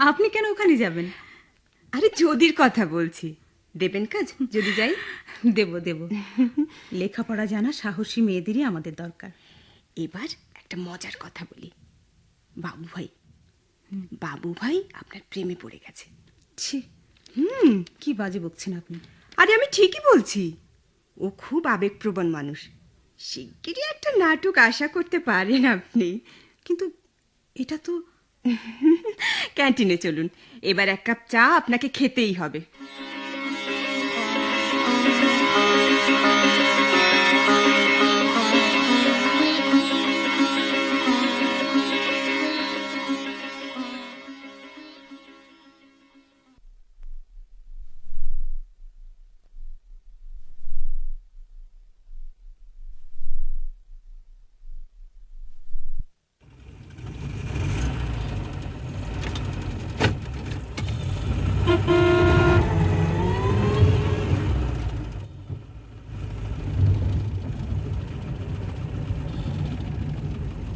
আপনি কেন ওখানে যাবেন? আরে যদির কথা বলছি, দেবেন কাজ যদি যাই? দেব দেব। লেখাপড়া জানা সাহসী মেয়েদেরই আমাদের দরকার। এবার একটা মজার কথা বলি। বাবু ভাই আপনার প্রেমে পড়ে গেছে। ছি, কি বাজে বকছেন আপনি। আরে আমি ঠিকই বলছি, ও খুব আবেগপ্রবণ মানুষ। শিগগিরই একটা নাটক আশা করতে পারেন আপনি। কিন্তু এটা তো... ক্যান্টিনে চলুন, এবার 1 কাপ চা আপনাকে খেতেই হবে।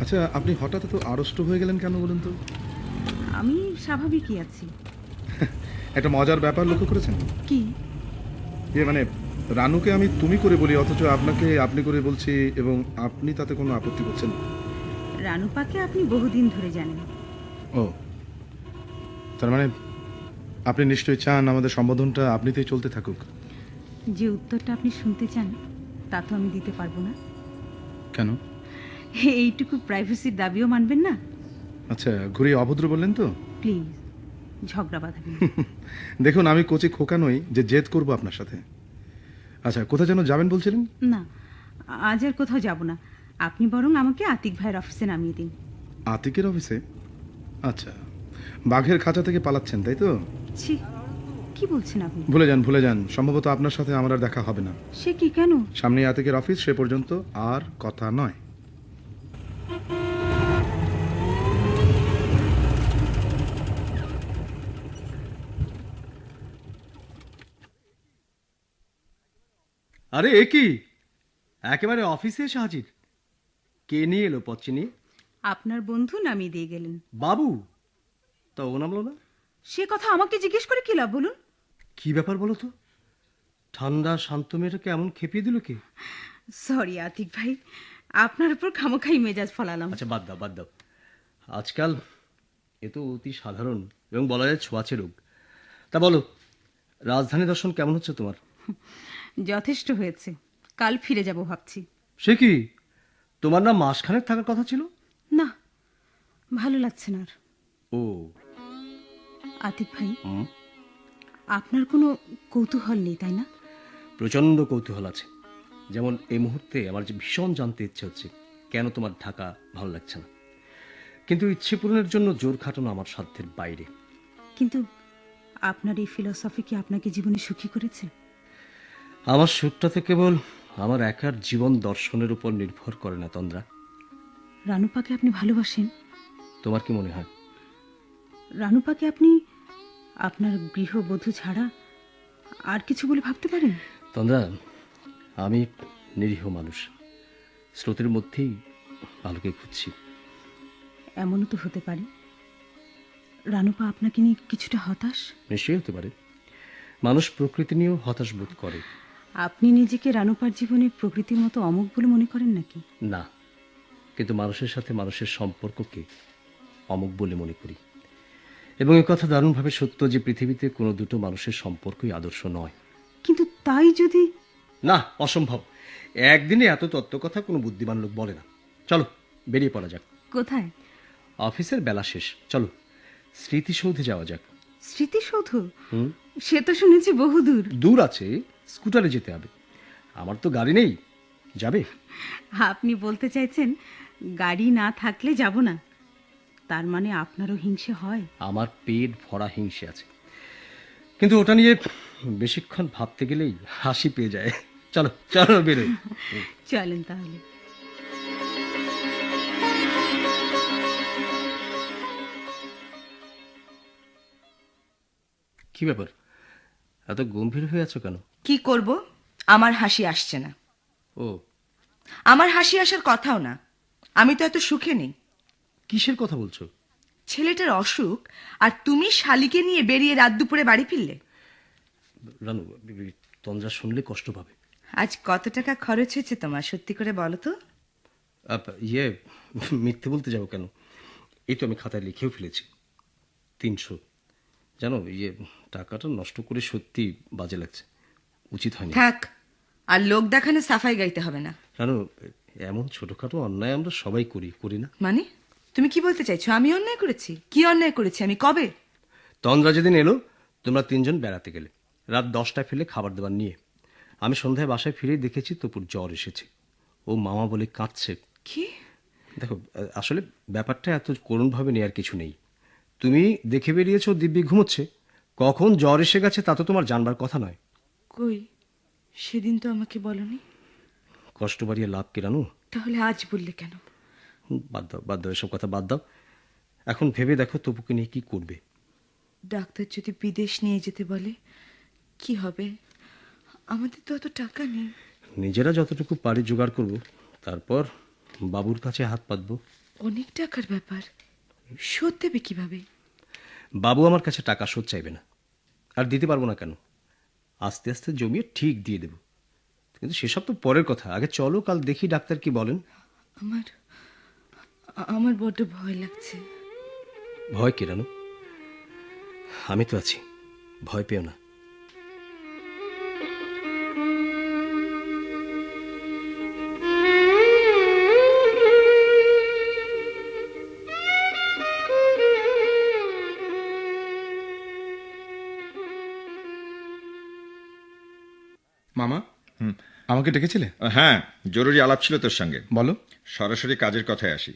আচ্ছা, আপনি হঠাৎ এত আড়ষ্ট হয়ে গেলেন কেন বলুন তো? আমি স্বাভাবিকই আছি। একটা মজার ব্যাপার লক্ষ্য করেছেন? কি? মানে রানুকে আমি তুমি করে বলি, অথচ আপনাকে আপনি করে বলছি, এবং আপনি তাতে কোনো আপত্তি করছেন না। রানুপাকে আপনি বহুদিন ধরে জানেন। ও, তার মানে আপনি নিশ্চয়ই চান আমাদের সম্বোধনটা আপনিতেই চলতে থাকুক। যে উত্তরটা আপনি শুনতে চান তা তো আমি দিতে পারবো না। কেন? এইটুকু প্রাইভেসির দাবিও মানবেন না? আচ্ছা, ঘুরিয়ে অভদ্র বললেন তো। প্লিজ ঝগড়া বাঁধাবেন না। দেখুন, আমি কচি খোকা নই যে জেদ করব আপনার সাথে। আচ্ছা, কোথায় যেন যাবেন বলছিলেন? না, আজ আর কোথাও যাব না। আপনি বরং আমাকে আতিক ভাইয়ের অফিসে নামিয়ে দিন। আতিকের অফিসে? আচ্ছা, বাঘের খাঁচা থেকে পালাচ্ছেন তাই তো? ছি, কি বলছেন আপনি? ভুলে যান, ভুলে যান। সম্ভবত আপনার সাথে আমার আর দেখা হবে না। সে কি, কেন? সামনে আতিকের অফিস, সে পর্যন্ত আর কথা নয়। আরে এ কি, একেবারে অফিসে এসে হাজির। কে নিয়ে এলো পচ্চি নিয়ে? আপনার বন্ধু নামিয়ে দিয়ে গেলেন। বাবু? তা ও নামলো না? সে কথা আমাকে জিজ্ঞেস করে কি লাভ বলুন? কি ব্যাপার বলো তো? ঠান্ডা শান্ত মেয়েটাকে এমন খেপিয়ে দিল কে? সরি আতিক ভাই, আপনার উপর খামোখাই মেজাজ ফলালাম। আচ্ছা, বাদ দাও বাদ দাও। আজকাল এ তো অতি সাধারণ এবং বলা যায় ছোঁয়াচে রোগ। তা বলো, রাজধানী দর্শন কেমন হচ্ছে তোমার? যথেষ্ট হয়েছে, কাল ফিরে যাব ভাবছি। সে কি, তোমার না মাসখানেক থাকার কথা ছিল? না, ভালো লাগছে না আর। ও, আতিক ভাই, হুম, আপনার কোনো কৌতূহল নেই তাই না? প্রচন্ড কৌতূহল আছে। যেমন এই মুহূর্তে আমার যে ভীষণ জানতে ইচ্ছে হচ্ছে কেন তোমার ঢাকা ভালো লাগছে না। কিন্তু ইচ্ছে পূরণের জন্য জোর খাটানো আমার সাধ্যের বাইরে। কিন্তু আপনার এই ফিলসফি কি আপনাকে জীবনে সুখী করেছে? আমার সুখটা তো কেবল আমার একার জীবন দর্শনের উপর নির্ভর করে না তন্দ্রা। রানুপাকে আপনি ভালোবাসেন? তোমার কি মনে হয়? রানুপাকে আপনি আপনার গৃহবধূ ছাড়া আর কিছু বলে ভাবতে পারেন? তন্দ্রা, আমি নিরীহ মানুষ, স্রোতের মধ্যেই আলোকে খুঁজছি। এমনও তো হতে পারে রানুপা আপনাকে নিয়ে কিছুটা হতাশ। নিশ্চয়ই হতে পারে। মানুষ প্রকৃতি নিয়েও হতাশ বোধ করে। আপনি নিজেকে রানুপার জীবনে প্রকৃতির মতো অমোঘ বলে মনে করেন নাকি? না, কিন্তু মানুষের সাথে মানুষের সম্পর্ককে অমোঘ বলে মনে করি। এবং এ কথা দারুণভাবে সত্য যে পৃথিবীতে কোনো দুটো মানুষের সম্পর্কই আদর্শ নয়। কিন্তু তাই যদি... না, অসম্ভব। একদিনে এত তত্ত্ব কথা কোনো বুদ্ধিমান লোক বলে না। চলো বেরিয়ে পড়া যাক। কোথায়? অফিসের বেলা শেষ, চলো স্মৃতিসৌধে যাওয়া যাক। স্মৃতিসৌধ? হুম, সে তো শুনেছি বহুদূর। দূর আছে, স্কুটারে যেতে হবে। আমার তো গাড়ি নেই। যাবে? আপনি বলতে চাইছেন গাড়ি না থাকলে যাব না? তার মানে আপনারও হিংসে হয়? আমার পেট ভরা হিংসে আছে, কিন্তু ওটা নিয়ে বেশিক্ষণ ভাবতে গেলেই হাসি পেয়ে যায়। চলো চলো বেরোই। চলেন তাহলে। কি ব্যাপার, এত গম্ভীর হয়ে আছো কেন? কি করব, আমার হাসি আসছে না। ও, আমার হাসি আসার কথাও না। আমি তো এত সুখে নেই। কিসের কথা বলছো? ছেলেটার অসুখ, আর তুমি শালিকে নিয়ে বেরিয়ে রাত দুপুরে বাড়ি ফিরলে। রানু, তন্দ্রা শুনলে কষ্ট পাবে। আজ কত টাকা খরচ হয়েছে তোমার, সত্যি করে বলো তো? ইয়ে, মিথ্যে বলতে যাবো কেন, এই তো আমি খাতায় লিখেও ফেলেছি। 300। জানো, ইয়ে, টাকাটা নষ্ট করে সত্যি বাজে লাগছে, উচিত হয়নি। থাক, আর লোক দেখানো সাফাই গাইতে হবে না। জানো, এমন ছোটখাটো অন্যায় আমরা সবাই করি না? মানে তুমি কি বলতে চাইছো আমি অন্যায় করেছি? কি অন্যায় করেছি আমি, কবে? তন্দ্রা যেদিন এলো তোমরা 3 জন বেড়াতে গেলে রাত 10টায় ফেলে খাবার দাবার নিয়ে। আমি সন্ধ্যায় বাসায় ফিরেই দেখেছি তপুর জ্বর এসেছে। ও মামা বলে কাঁদছে। কি? দেখো, আসলে ব্যাপারটা এত করুণভাবে নেওয়ার কিছু নেই। তুমি দেখে বেরিয়েছো দিব্যি ঘুমোচ্ছে, কখন জ্বর এসে গেছে তা তো তোমার জানবার কথা নয়। কই, সেদিন তো আমাকে বলনি। কষ্ট বাড়িয়ে লাভ কি রানু? তাহলে আজ বললে কেন? বাদ দাও বাদ দাও, এসব কথা বাদ দাও। এখন ভেবে দেখো তপুকে নিয়ে কি করবে। ডাক্তার যদি বিদেশ নিয়ে যেতে বলে কি হবে? আমাদের তো অত টাকা নেই। নিজেরা যতটুকু পারি জোগাড় করব, তারপর বাবুর কাছে হাত পাতবো। অনেক টাকার ব্যাপার, শোধ দেবে কিভাবে? বাবু আমার কাছে টাকা শোধ চাইবে না, আর দিতে পারবো না কেন। আস্তে আস্তে জমিয়ে ঠিক দিয়ে দেব। কিন্তু সেসব তো পরের কথা, আগে চলো কাল দেখি ডাক্তার কি বলেন। আমার আমার বড্ড ভয় লাগছে। ভয় কি রানু, আমি তো আছি, ভয় পেও না। মামা, আমাকে ডেকেছিলে? হ্যাঁ, জরুরি আলাপ ছিল তোর সঙ্গে। বলো। সরাসরি কাজের কথায় আসি।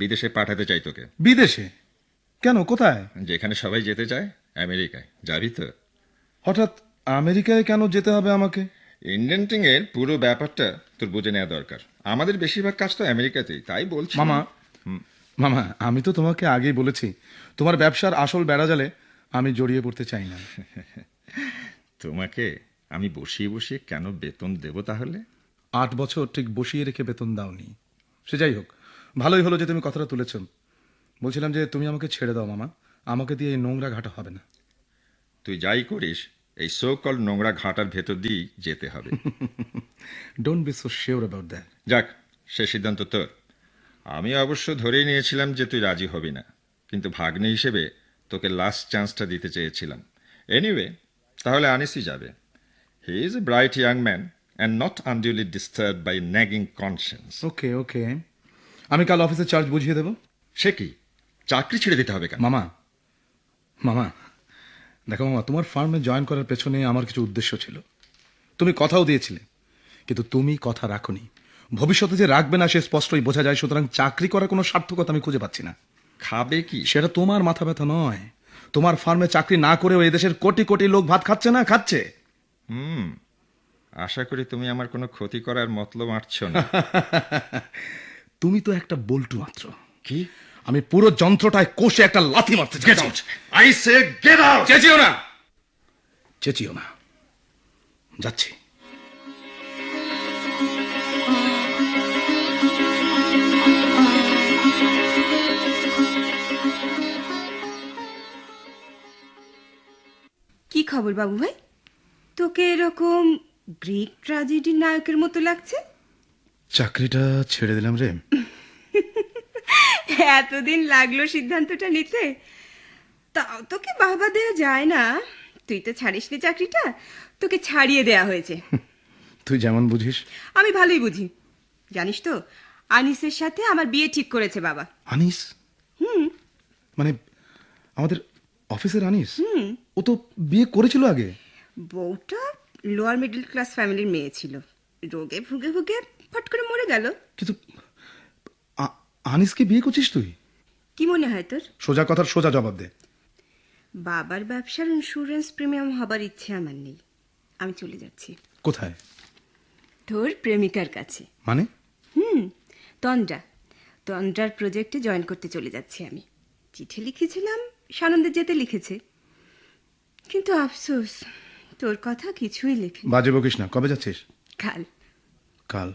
বিদেশে পাঠাতে চাই তোকে। বিদেশে? কেন, কোথায়? যেখানে সবাই যেতে চায়, আমেরিকায়। যাবি তো? হঠাৎ আমেরিকায় কেন যেতে হবে আমাকে? ইন্ডেন্টিং এর পুরো ব্যাপারটা তোর বুঝে নেওয়া দরকার। আমাদের বেশিরভাগ কাজ তো আমেরিকাতেই, তাই বলছি। মামা, মামা, আমি তো তোমাকে আগেই বলেছি তোমার ব্যবসার আসল বেড়াজালে আমি জড়িয়ে পড়তে চাই না। তোমাকে আমি বসিয়ে বসিয়ে কেন বেতন দেব তাহলে? 8 বছর ঠিক বসিয়ে রেখে বেতন দাওনি। সে যাই হোক, ভালোই হলো যে তুমি কথাটা তুলেছ। বলছিলাম যে তুমি আমাকে ছেড়ে দাও মামা, আমাকে দিয়ে এই নোংরা ঘাটা হবে না। তুই যাই করিস, এই সো কল নোংরা ঘাটার ভেতর দিয়েই যেতে হবে। Don't be so sure about that. যাক, সে সিদ্ধান্ত তোর। আমি অবশ্য ধরেই নিয়েছিলাম যে তুই রাজি হবি না, কিন্তু ভাগ্নে হিসেবে তোকে লাস্ট চান্সটা দিতে চেয়েছিলাম। এনিওয়ে, তাহলে আনিসই যাবে। He is a bright young man and not unduly disturbed by nagging conscience. Okay okay, আমি কাল অফিসের চার্জ বুঝিয়ে দেবো। সে কি, চাকরি ছেড়ে দিতে হবে কেন? মামা, মামা, দেখো মামা, তোমার ফার্মে জয়েন করার পেছনে আমার কিছু উদ্দেশ্য ছিল। তুমি কথাও দিয়েছিলে, কিন্তু তুমি কথা রাখোনি। ভবিষ্যতে যে রাখবে না সে স্পষ্টই বোঝা যায়। সুতরাং চাকরি করার কোনো সার্থকতা আমি খুঁজে পাচ্ছি না। খাবে কি? সেটা তোমার মাথা ব্যথা নয়। তোমার ফার্মে চাকরি না করেও এই দেশের কোটি কোটি লোক ভাত খাচ্ছে না, খাচ্ছে। আশা করি তুমি আমার কোনো ক্ষতি করার মতলব আঁটছ না। তুমি তো একটা বল্টু মাত্র। কি? আমি পুরো যন্ত্রটায় কষে একটা লাথি মারতে চাই। Get out! I say get out! চেঁচিও না, চেঁচিও না, যাচ্ছি। কি খবর বাবু ভাই? তোকে এরকম গ্রিক ট্র্যাজেডির নায়কের মতো লাগছে। চাকরিটা ছেড়ে দিলাম রে। এতদিন লাগলো সিদ্ধান্তটা নিতে, তাও তোকে বাহবা দেওয়া যায় না। তুই তো ছাড়িসনি চাকরিটা, তোকে ছাড়িয়ে দেয়া হয়েছে। তুই যেমন বুঝিস। আমি ভালোই বুঝি। জানিস তো, আনিসের সাথে আমার বিয়ে ঠিক করেছে বাবা। আনিস? মানে আমাদের অফিসের আনিস? ও তো বিয়ে করেছিল আগে। বউটা লোয়ার মিডল ক্লাস ফ্যামিলির মেয়ে ছিল, রোগে ভুগে ভুগে ফট করে মরে গেল। কিন্তু আনিসকে বিয়ে করছিস তুই? কি মনে হয় তোর? সোজা কথার সোজা জবাব দে। বাবার ব্যবসার ইন্স্যুরেন্স প্রিমিয়াম হবার ইচ্ছে আমার নেই। আমি চলে যাচ্ছি। কোথায়? তোর প্রেমিকার কাছে। মানে? তন্দ্রার প্রজেক্টে জয়েন করতে চলে যাচ্ছি আমি। চিঠি লিখেছিলাম, সানন্দে যেতে লিখেছে, কিন্তু আফসোস তোর কথা কিছুই লেখে। বাজে বকিস না। কবে যাচ্ছিস? কাল। কাল?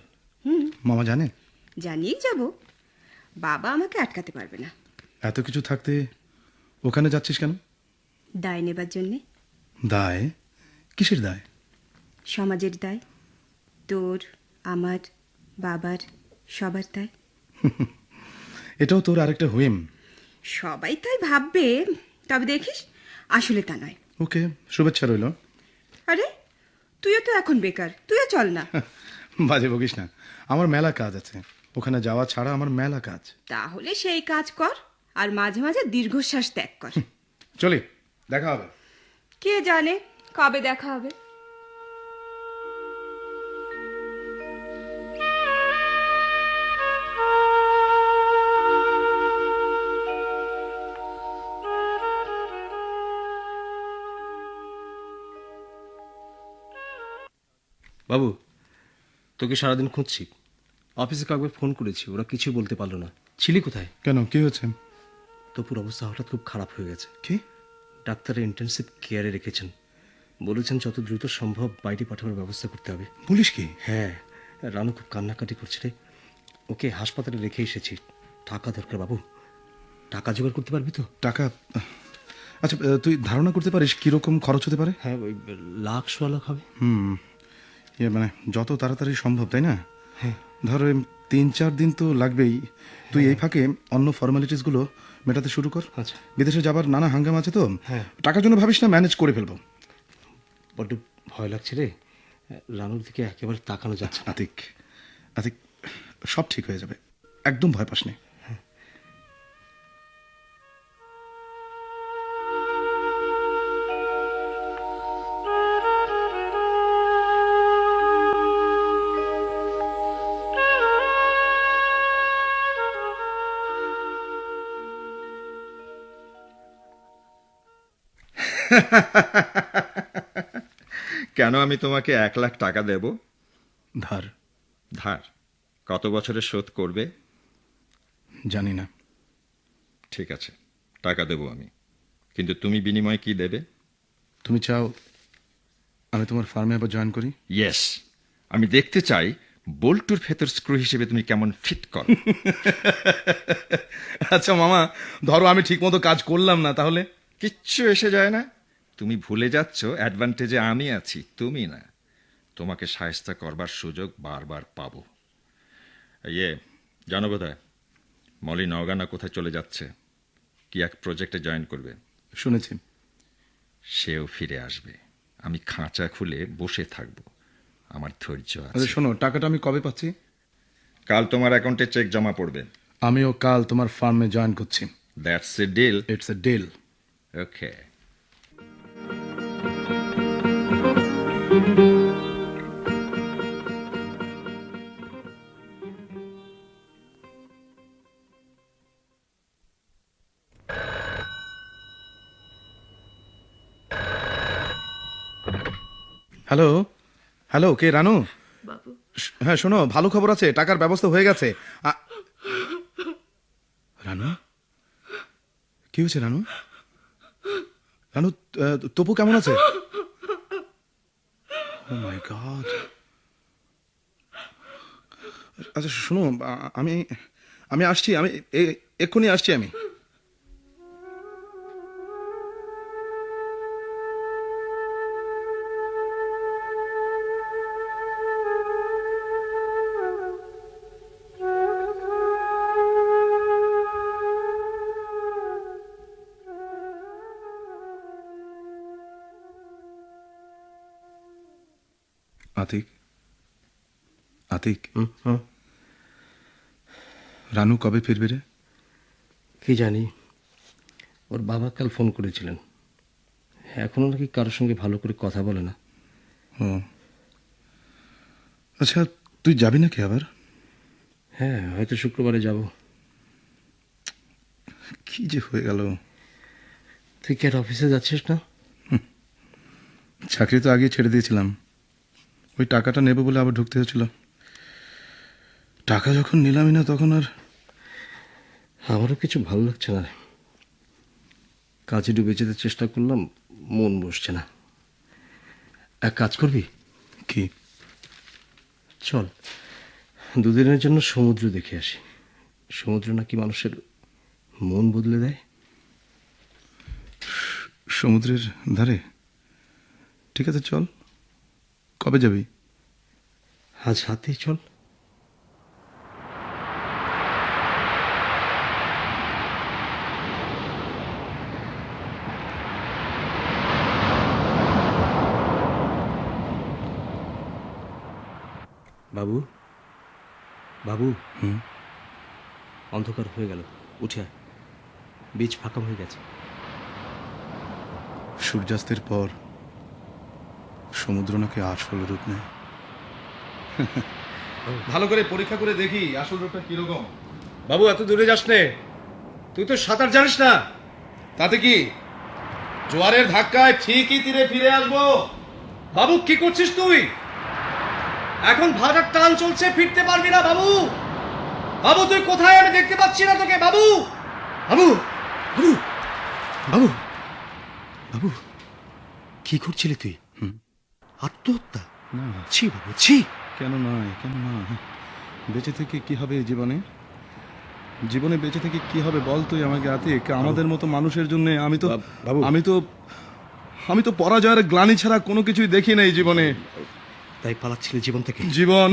মামা জানে? জানিয়েই যাব, বাবা আমাকে আটকাতে পারবে না। এত কিছু থাকতে ওখানে যাচ্ছিস কেন? দায় নেবার জন্যে। দায়? কিসের দায়? সমাজের দায়, তোর, আমার, বাবার, সবার দায়। এটাও তোর আরেকটা হুইম। সবাই তাই ভাববে, তবে দেখিস আসলে তা নয়। ওকে, শুভেচ্ছা রইল। আরে তুইও তো এখন বেকার, তুইও চল না। বাজে বকিস না, আমার মেলা কাজ আছে। ওখানে যাওয়া ছাড়া আমার মেলা কাজ। তাহলে সেই কাজ কর, আর মাঝে মাঝে দীর্ঘশ্বাস ত্যাগ কর। চলি, দেখা হবে। কে জানে কবে দেখা হবে। বাবু, তোকে সারাদিন খুঁজছি। অফিসে কয়েকবার ফোন করেছি, ওরা কিছু বলতে পারলো না। ছিলি কোথায়? কেন, কি হয়েছে? তপুর অবস্থা হঠাৎ খুব খারাপ হয়ে গেছে। কি? ডাক্তারের ইন্টেনসিভ কেয়ারে রেখেছেন। বলেছেন যত দ্রুত সম্ভব বাইরে পাঠানোর ব্যবস্থা করতে হবে। বলিস কি? হ্যাঁ, রানু খুব কান্নাকাটি করছে রে। ওকে হাসপাতালে রেখে এসেছি। টাকা দরকার বাবু, টাকা জোগাড় করতে পারবি তো? টাকা? আচ্ছা, তুই ধারণা করতে পারিস কিরকম খরচ হতে পারে? হ্যাঁ, ওই লাখ সোয়া লাখ হবে। মানে যত তাড়াতাড়ি সম্ভব, তাই না? ধরো 3-4 দিন তো লাগবেই। তুই এই ফাঁকে অন্য ফর্মালিটিস গুলো মেটাতে শুরু কর। আচ্ছা। বিদেশে যাবার নানা হাঙ্গাম আছে তো, টাকার জন্য ভাবিস না, ম্যানেজ করে ফেলবো। বড্ড ভয় লাগছে রে, রানুর দিকে একেবারে তাকানো যাচ্ছে না। আতিক, আতিক, সব ঠিক হয়ে যাবে, একদম ভয় পাস নে। কেন আমি তোমাকে 1,00,000 টাকা দেব? ধার? ধার কত বছরে শোধ করবে? জানি না। ঠিক আছে, টাকা দেব আমি, কিন্তু তুমি বিনিময়ে কি দেবে? তুমি চাও আমি তোমার ফার্মে আবার জয়েন করি? ইয়েস, আমি দেখতে চাই বল্টুর ভেতর স্ক্রু হিসেবে তুমি কেমন ফিট করো। আচ্ছা মামা, ধরো আমি ঠিক মতো কাজ করলাম না, তাহলে? কিচ্ছু এসে যায় না। তুমি ভুলে যাচ্ছ অ্যাডভান্টেজে আমি আছি, তুমি না। তোমাকে সাহায্য করবার সুযোগ বারবার পাবো। জানো বোধহয় মলি নওগানা কোথায় চলে যাচ্ছে, কি এক প্রজেক্টে জয়েন করবে। শুনেছি। সেও ফিরে আসবে। আমি খাঁচা খুলে বসে থাকবো, আমার ধৈর্য আচ্ছা আছে। শোনো, টাকাটা আমি কবে পাচ্ছি? কাল তোমার অ্যাকাউন্টে চেক জমা পড়বে। আমিও কাল তোমার ফার্মে জয়েন করছি। That's a deal. It's a deal. Okay. Hello, hello, কে? রানু? বাবু, হ্যাঁ শোনো, ভালো খবর আছে, টাকার ব্যবস্থা হয়ে গেছে। রানু, কি হয়েছে রানু? রানু, তপু কেমন আছে? ও মাই গড। আচ্ছা শোনো, আমি আমি আসছি, আমি এক্ষুনি আসছি আমি। আতিক, আতিক, রানু কবে ফিরবে রে? কি জানি, ওর বাবা কাল ফোন করেছিলেন, এখনো নাকি কারোর সঙ্গে ভালো করে কথা বলে না। ও আচ্ছা, তুই যাবি নাকি আবার? হ্যাঁ, হয়তো শুক্রবারে যাব। কি যে হয়ে গেল। তুই কি আর অফিসে যাচ্ছিস না? চাকরি তো আগে ছেড়ে দিয়েছিলাম, ওই টাকাটা নেবো বলে আবার ঢুকতে হয়েছিল। টাকা যখন নিলামই না তখন আর। আমারও কিছু ভালো লাগছে না রে, কাজে ডুবে যেতে চেষ্টা করলাম, মন বসছে না। এক কাজ করবি? কি? চল দুদিনের জন্য সমুদ্র দেখে আসি। সমুদ্র নাকি মানুষের মন বদলে দেয়। সমুদ্রের ধারে? ঠিক আছে চল। কবে যাবি? আজ রাতেই চল। বাবু, বাবু, অন্ধকার হয়ে গেল, উঠে আয়, বীজ ফাঁকা হয়ে গেছে। সূর্যাস্তের পর সমুদ্র নাকি আসল রূপ নেয়। ভালো করে পরীক্ষা করে দেখি আসল রূপটা কিরকম। বাবু, এত দূরে যাস নে, তুই তো সাঁতার জানিস না। তাতে কি, জোয়ারের ধাক্কায় ঠিকই তীরে ফিরে আসবো। বাবু, কি করছিস তুই? এখন ভাটার টান চলছে, ফিরতে পারবি না বাবু। বাবু তুই কোথায়? আমি দেখতে পাচ্ছি না তোকে। বাবু, বাবু, বাবু, বাবু, বাবু, কি করছিলি তুই? আত্মহত্যা? না ছি বাবু, ছি। কেন নয়, কেন না? বেঁচে থেকে কি হবে জীবনে? জীবনে বেঁচে থেকে কি হবে বল তুই আমাকে আতিক। আমাদের মতো মানুষের জন্য আমি তো পরাজয়ের গ্লানি ছাড়া কোনো কিছুই দেখি না এই জীবনে। তাই পালাচ্ছিলে জীবন থেকে? জীবন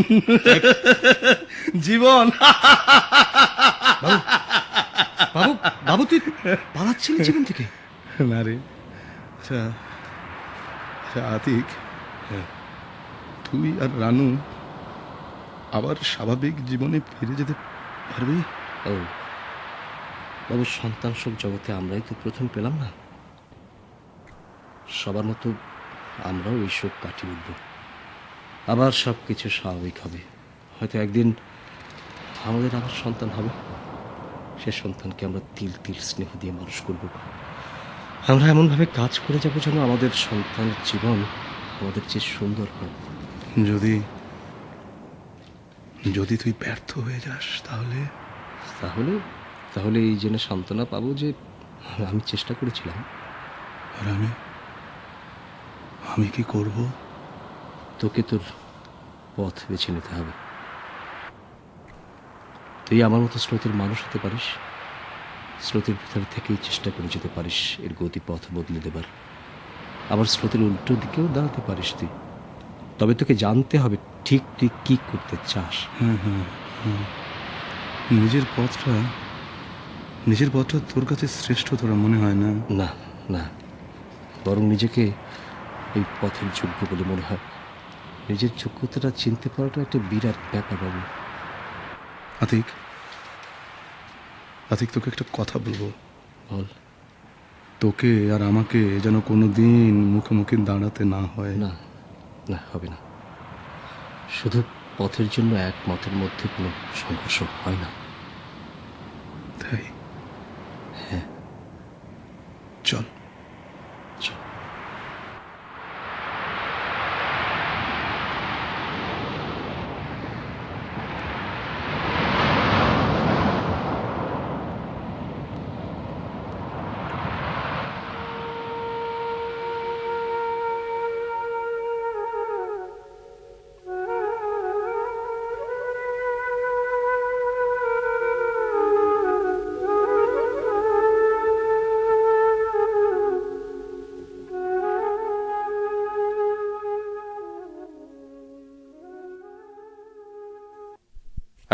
জীবন বাবু, বাবু তুই পালাচ্ছিলি জীবন থেকে? না রে, আচ্ছা আচ্ছা আতিক, তুই আর রানু আবার স্বাভাবিক জীবনে ফিরে যেতে পারবি? ও বাবু, সন্তান সুখ জগতে আমরাই তো প্রথম পেলাম না। সবার মতো আমরাও এই শোক কাটিয়ে উঠব, আবার সব কিছু স্বাভাবিক হবে। হয়তো একদিন আমাদের আবার সন্তান হবে, সে সন্তানকে আমরা তিল তিল স্নেহ দিয়ে মানুষ করব। আমরা এমনভাবে কাজ করে যাব যেন আমাদের সন্তানের জীবন আমাদের চেয়ে সুন্দর হয়। যদি যদি তুই ব্যর্থ হয়ে যাস তাহলে? তাহলে তাহলে এই জেনে সান্ত্বনা পাবো যে আমি চেষ্টা করেছিলাম। আর আমি কি করব? তোকে তোর পথ বেছে নিতে হবে। তুই আমার মতো স্রোতের মানুষ হতে পারিস, স্রোতের ভিতর থেকেই চেষ্টা করে যেতে পারিস এর গতিপথ বদলে দেবার। আবার স্রোতের উল্টো দিকেও দাঁড়াতে পারিস তুই। তবে তোকে জানতে হবে ঠিক তুই কি করতে চাস। নিজের পথটা তোর কাছে শ্রেষ্ঠ তোরা মনে হয় না? না না, বরং নিজেকে এই পথের যোগ্য বলে মনে হয়। নিজের যোগ্যতাটা চিনতে পারাটা একটা বিরাট ব্যাপার বাবু। আতিক, তোকে একটা কথা বলবো। বল। তোকে আর আমাকে যেন কোনোদিন মুখোমুখি দাঁড়াতে না হয়। না না, হবে না। শুধু পথের জন্য এক মতের মধ্যে কোনো সংঘর্ষ হয় না। তাই? হ্যাঁ, চল। চল।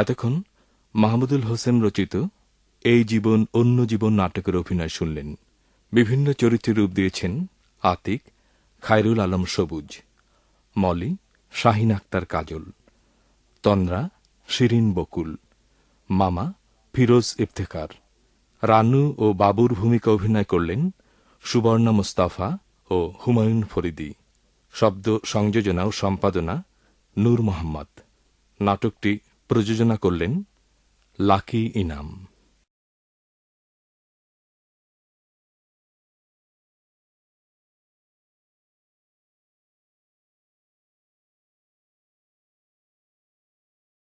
এতক্ষণ মাহমুদুল হোসেন রচিত এই জীবন অন্য জীবন নাটকের অভিনয় শুনলেন। বিভিন্ন চরিত্রে রূপ দিয়েছেন আতিক, খায়রুল আলম সবুজ, মলি, শাহিন আক্তার কাজল, তন্দ্রা, শিরিন বকুল, মামা, ফিরোজ ইফতেখার। রানু ও বাবুর ভূমিকা অভিনয় করলেন সুবর্ণা মুস্তাফা ও হুমায়ুন ফরিদি। শব্দ সংযোজনা ও সম্পাদনা নূর মোহাম্মদ। নাটকটি প্রযোজনা করলেন লাকি ইনাম।